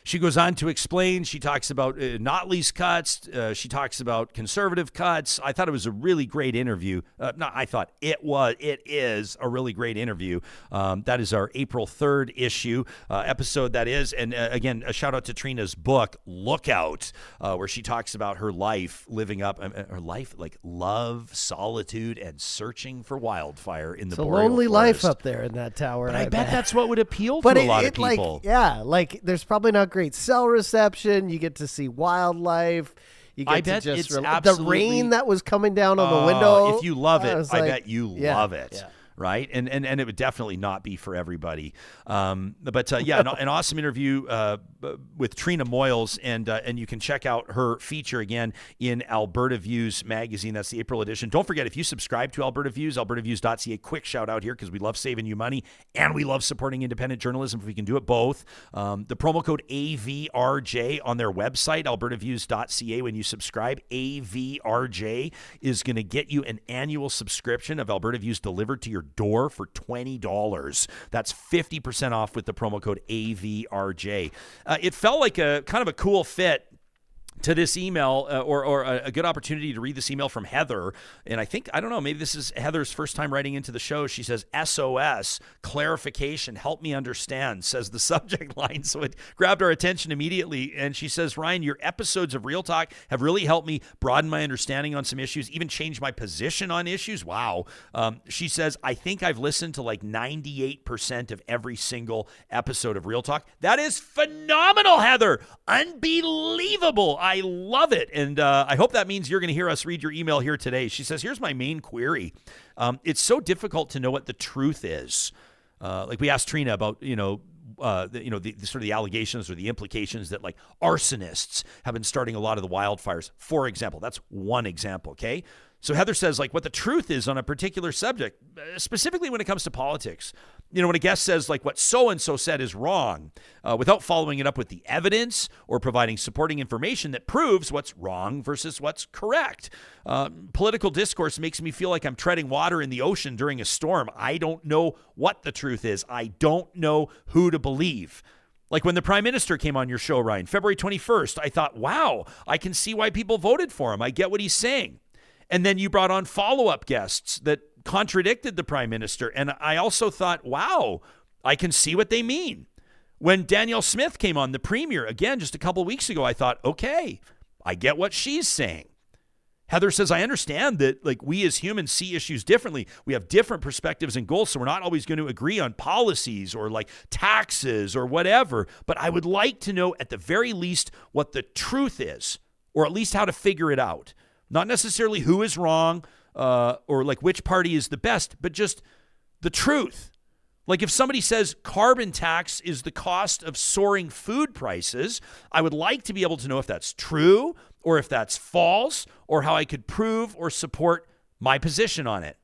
She goes on to explain. She talks about not least cuts. She talks about conservative cuts. I thought it was a really great interview. It is a really great interview. That is our April 3rd issue episode, that is. And again, a shout out to Trina's book, Lookout, where she talks about her life living up, her life like love, solitude, and searching for wildfire in the Boreal Forest. It's a lonely life up there in that tower. But I bet that's what would appeal to a lot of people. There's probably not great cell reception. You get to see wildlife. You get to just the rain that was coming down on the window. If you love it, I bet you love it. Yeah. Right. And it would definitely not be for everybody. An awesome interview with Trina Moyles, and you can check out her feature again in Alberta Views magazine. That's the April edition. Don't forget, if you subscribe to Alberta Views, albertaviews.ca, quick shout out here, because we love saving you money and we love supporting independent journalism if we can do it both. The promo code AVRJ on their website, albertaviews.ca, when you subscribe, AVRJ is going to get you an annual subscription of Alberta Views delivered to your door for $20. That's 50% off with the promo code AVRJ. It felt like a kind of a cool fit to this email, or a good opportunity to read this email from Heather. And I don't know, maybe this is Heather's first time writing into the show. She says, SOS, clarification, help me understand, says the subject line. So it grabbed our attention immediately. And she says, Ryan, your episodes of Real Talk have really helped me broaden my understanding on some issues, even change my position on issues. Wow. She says, I think I've listened to 98% of every single episode of Real Talk. That is phenomenal, Heather. Unbelievable. I love it. And I hope that means you're going to hear us read your email here today. She says, here's my main query. It's so difficult to know what the truth is. We asked Trina about, the sort of the allegations or the implications that arsonists have been starting a lot of the wildfires, for example. That's one example, okay? So Heather says, what the truth is on a particular subject, specifically when it comes to politics. When a guest says, what so-and-so said is wrong, without following it up with the evidence or providing supporting information that proves what's wrong versus what's correct. Political discourse makes me feel like I'm treading water in the ocean during a storm. I don't know what the truth is. I don't know who to believe. Like when the Prime Minister came on your show, Ryan, February 21st, I thought, wow, I can see why people voted for him. I get what he's saying. And then you brought on follow-up guests that contradicted the Prime Minister. And I also thought, wow, I can see what they mean. When Danielle Smith came on, the Premier, again, just a couple weeks ago, I thought, okay, I get what she's saying. Heather says, I understand that we as humans see issues differently. We have different perspectives and goals, so we're not always going to agree on policies or taxes or whatever. But I would like to know at the very least what the truth is, or at least how to figure it out. Not necessarily who is wrong or which party is the best, but just the truth. If somebody says carbon tax is the cost of soaring food prices, I would like to be able to know if that's true or if that's false, or how I could prove or support my position on it.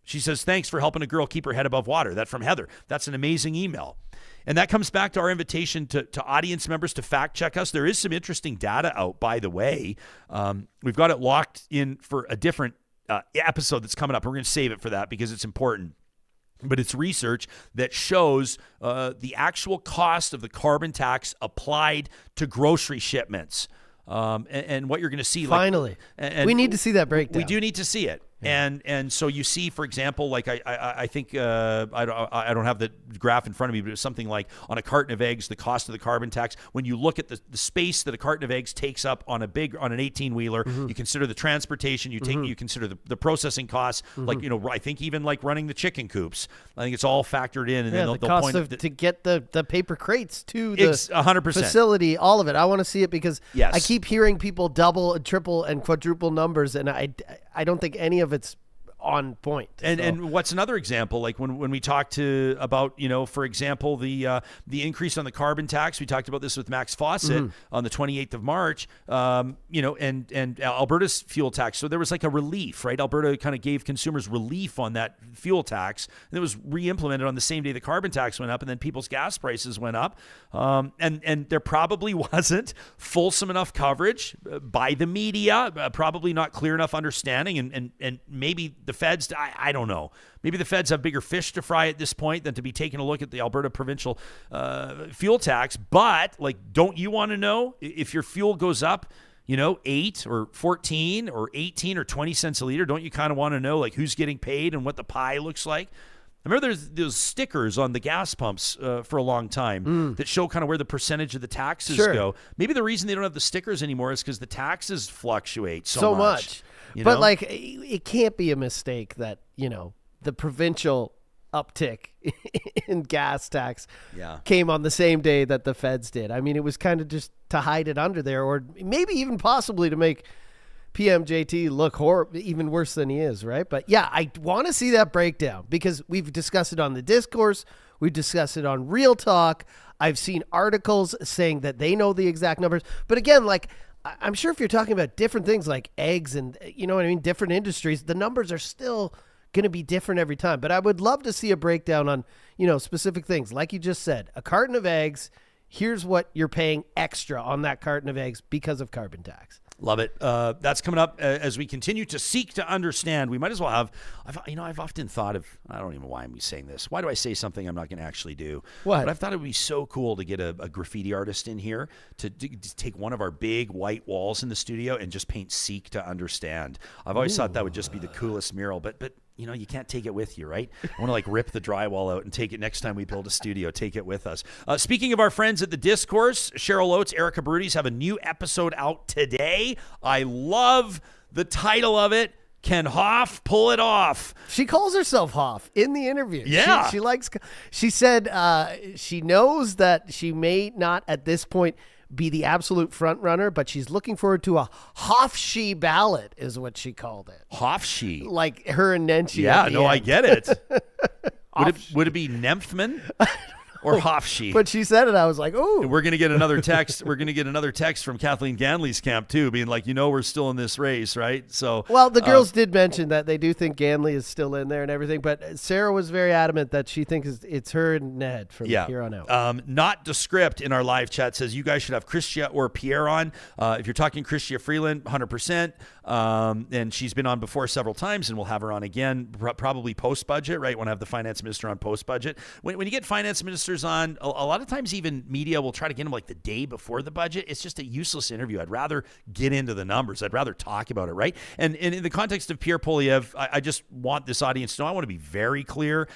She says, thanks for helping a girl keep her head above water. That's from Heather. That's an amazing email. And that comes back to our invitation to audience members to fact check us. There is some interesting data out, by the way. We've got it locked in for a different episode that's coming up. We're going to save it for that because it's important. But it's research that shows the actual cost of the carbon tax applied to grocery shipments. And what you're going to see. Finally. And we need to see that breakdown. We do need to see it. And so you see, for example, like I think I don't have the graph in front of me, but it's something like on a carton of eggs, the cost of the carbon tax. When you look at the space that a carton of eggs takes up on an 18-wheeler, you consider the transportation, you consider the processing costs, like I think even like running the chicken coops. I think it's all factored in, and then the cost to get the paper crates to the 100% facility, all of it. I want to see it because yes. I keep hearing people double, triple, and quadruple numbers, and I don't think any of it's on point. And what's another example? Like when we talked about, for example, the increase on the carbon tax, we talked about this with Max Fawcett on the 28th of March, and Alberta's fuel tax. So there was like a relief, right? Alberta kind of gave consumers relief on that fuel tax, and it was re-implemented on the same day the carbon tax went up, and then people's gas prices went up. And there probably wasn't fulsome enough coverage by the media, probably not clear enough understanding, and maybe the feds, I don't know. Maybe the feds have bigger fish to fry at this point than to be taking a look at the Alberta provincial fuel tax. But, like, don't you want to know if your fuel goes up, 8 or 14 or 18 or 20 cents a liter? Don't you kind of want to know, like, who's getting paid and what the pie looks like? I remember there's those stickers on the gas pumps for a long time that show kind of where the percentage of the taxes go. Maybe the reason they don't have the stickers anymore is because the taxes fluctuate so much. But like, it can't be a mistake that, the provincial uptick in gas tax came on the same day that the feds did. I mean, it was kind of just to hide it under there, or maybe even possibly to make PMJT look even worse than he is, right? But yeah, I want to see that breakdown because we've discussed it on the discourse. We've discussed it on Real Talk. I've seen articles saying that they know the exact numbers. But again, like, I'm sure if you're talking about different things like eggs and, different industries, the numbers are still going to be different every time. But I would love to see a breakdown on, specific things. Like you just said, a carton of eggs, here's what you're paying extra on that carton of eggs because of carbon tax. Love it. That's coming up as we continue to seek to understand. We might as well have, I've often thought of, I don't even know why I'm saying this. Why do I say something I'm not going to actually do? What? But I've thought it would be so cool to get a graffiti artist in here to take one of our big white walls in the studio and just paint seek to understand. I've always thought that would just be the coolest mural, but you can't take it with you, right? I want to like rip the drywall out and take it next time we build a studio. Take it with us. Speaking of our friends at the Discourse, Cheryl Oates, Erica Barudis have a new episode out today. I love the title of it. Can Hoff pull it off? She calls herself Hoff in the interview. Yeah. She said she knows that she may not at this point be the absolute front runner, but she's looking forward to a Hoff-she ballot is what she called it. Hoff-she? Like her and Nenshi. Yeah, no, I get it. Would it be Nymphman? Or Hoff-she. But she said it. I was like, "Oh." We're gonna get another text. We're gonna get another text from Kathleen Ganley's camp too, being like, we're still in this race, right? So, well, the girls did mention that they do think Ganley is still in there and everything, but Sarah was very adamant that she thinks it's her and Ned from here on out. Not Descript in our live chat says you guys should have Christia or Pierre on. If you're talking Christia Freeland, 100%. And she's been on before several times, and we'll have her on again, probably post-budget, right? Want to have the finance minister on post-budget. When you get finance ministers on, a lot of times even media will try to get them like the day before the budget. It's just a useless interview. I'd rather get into the numbers. I'd rather talk about it, right? And in the context of Pierre Poilievre, I just want this audience to know, I want to be very clear.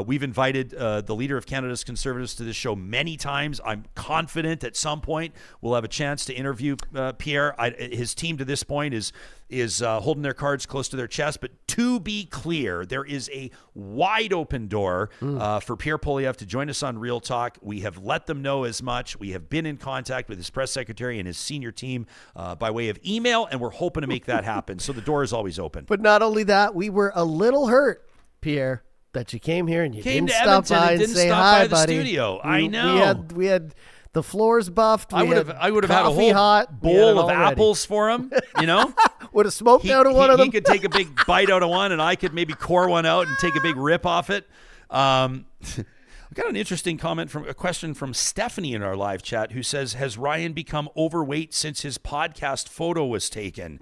We've invited the leader of Canada's Conservatives to this show many times. I'm confident at some point we'll have a chance to interview Pierre. His team to this point is holding their cards close to their chest. But to be clear, there is a wide open door for Pierre Poilievre to join us on Real Talk. We have let them know as much. We have been in contact with his press secretary and his senior team by way of email, and we're hoping to make that happen. So the door is always open. But not only that, we were a little hurt, Pierre, that you came here and you didn't stop Edmonton by and say hi, by the buddy. Studio. I know. We had the floors buffed. I would have had a whole bowl of apples for him, Would have smoked out of one of them. He could take a big bite out of one, and I could maybe core one out and take a big rip off it. We got an interesting question from Stephanie in our live chat, who says, has Ryan become overweight since his podcast photo was taken?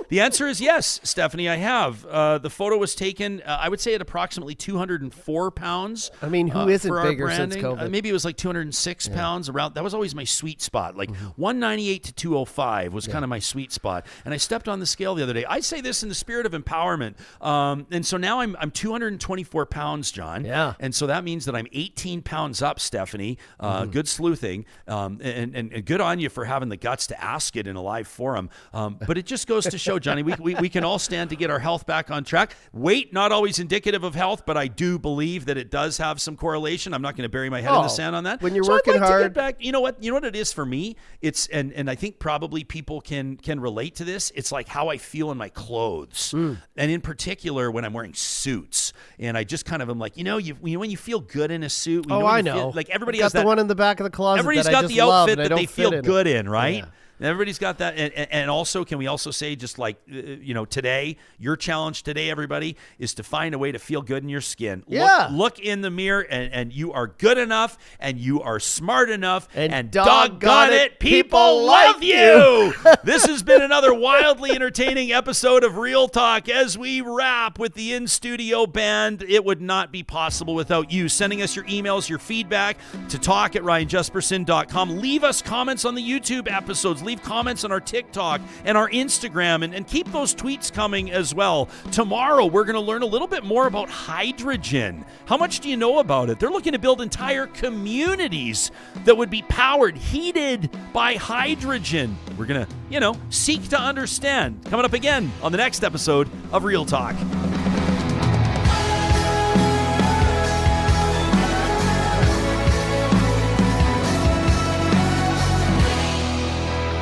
The answer is yes, Stephanie, I have. The photo was taken, I would say, at approximately 204 pounds. I mean, who isn't for our bigger since branding. COVID? Maybe it was like 206 pounds around. That was always my sweet spot. Like 198 to 205 was kind of my sweet spot. And I stepped on the scale the other day. I say this in the spirit of empowerment. And so now I'm 224 pounds, John. Yeah. And so that means that I'm 18 pounds up, Stephanie. Good sleuthing. And good on you for having the guts to ask it in a live forum. But it just goes to show, Johnny, we can all stand to get our health back on track. Weight, not always indicative of health, but I do believe that it does have some correlation. I'm not going to bury my head in the sand on that. When you're so working I'd like hard, to get back. You know what it is for me? It's and I think probably people can relate to this. It's like how I feel in my clothes, and in particular when I'm wearing suits. And I just kind of am like, when you feel good in a suit. I know. Like everybody got has the that one in the back of the closet. Everybody's that got I just the love outfit and I that they don't fit feel in good it. in, right? Yeah. Everybody's got that. And also, can we also say just like, today, your challenge today, everybody, is to find a way to feel good in your skin. Yeah. Look in the mirror and you are good enough and you are smart enough and doggone it, people love you. This has been another wildly entertaining episode of Real Talk. As we wrap with the in-studio band, it would not be possible without you sending us your emails, your feedback to talk@ryanjesperson.com. Leave us comments on the YouTube episodes. Leave comments on our TikTok and our Instagram, and keep those tweets coming as well. Tomorrow, we're going to learn a little bit more about hydrogen. How much do you know about it? They're looking to build entire communities that would be powered, heated by hydrogen. We're going to, seek to understand. Coming up again on the next episode of Real Talk.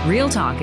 Real Talk is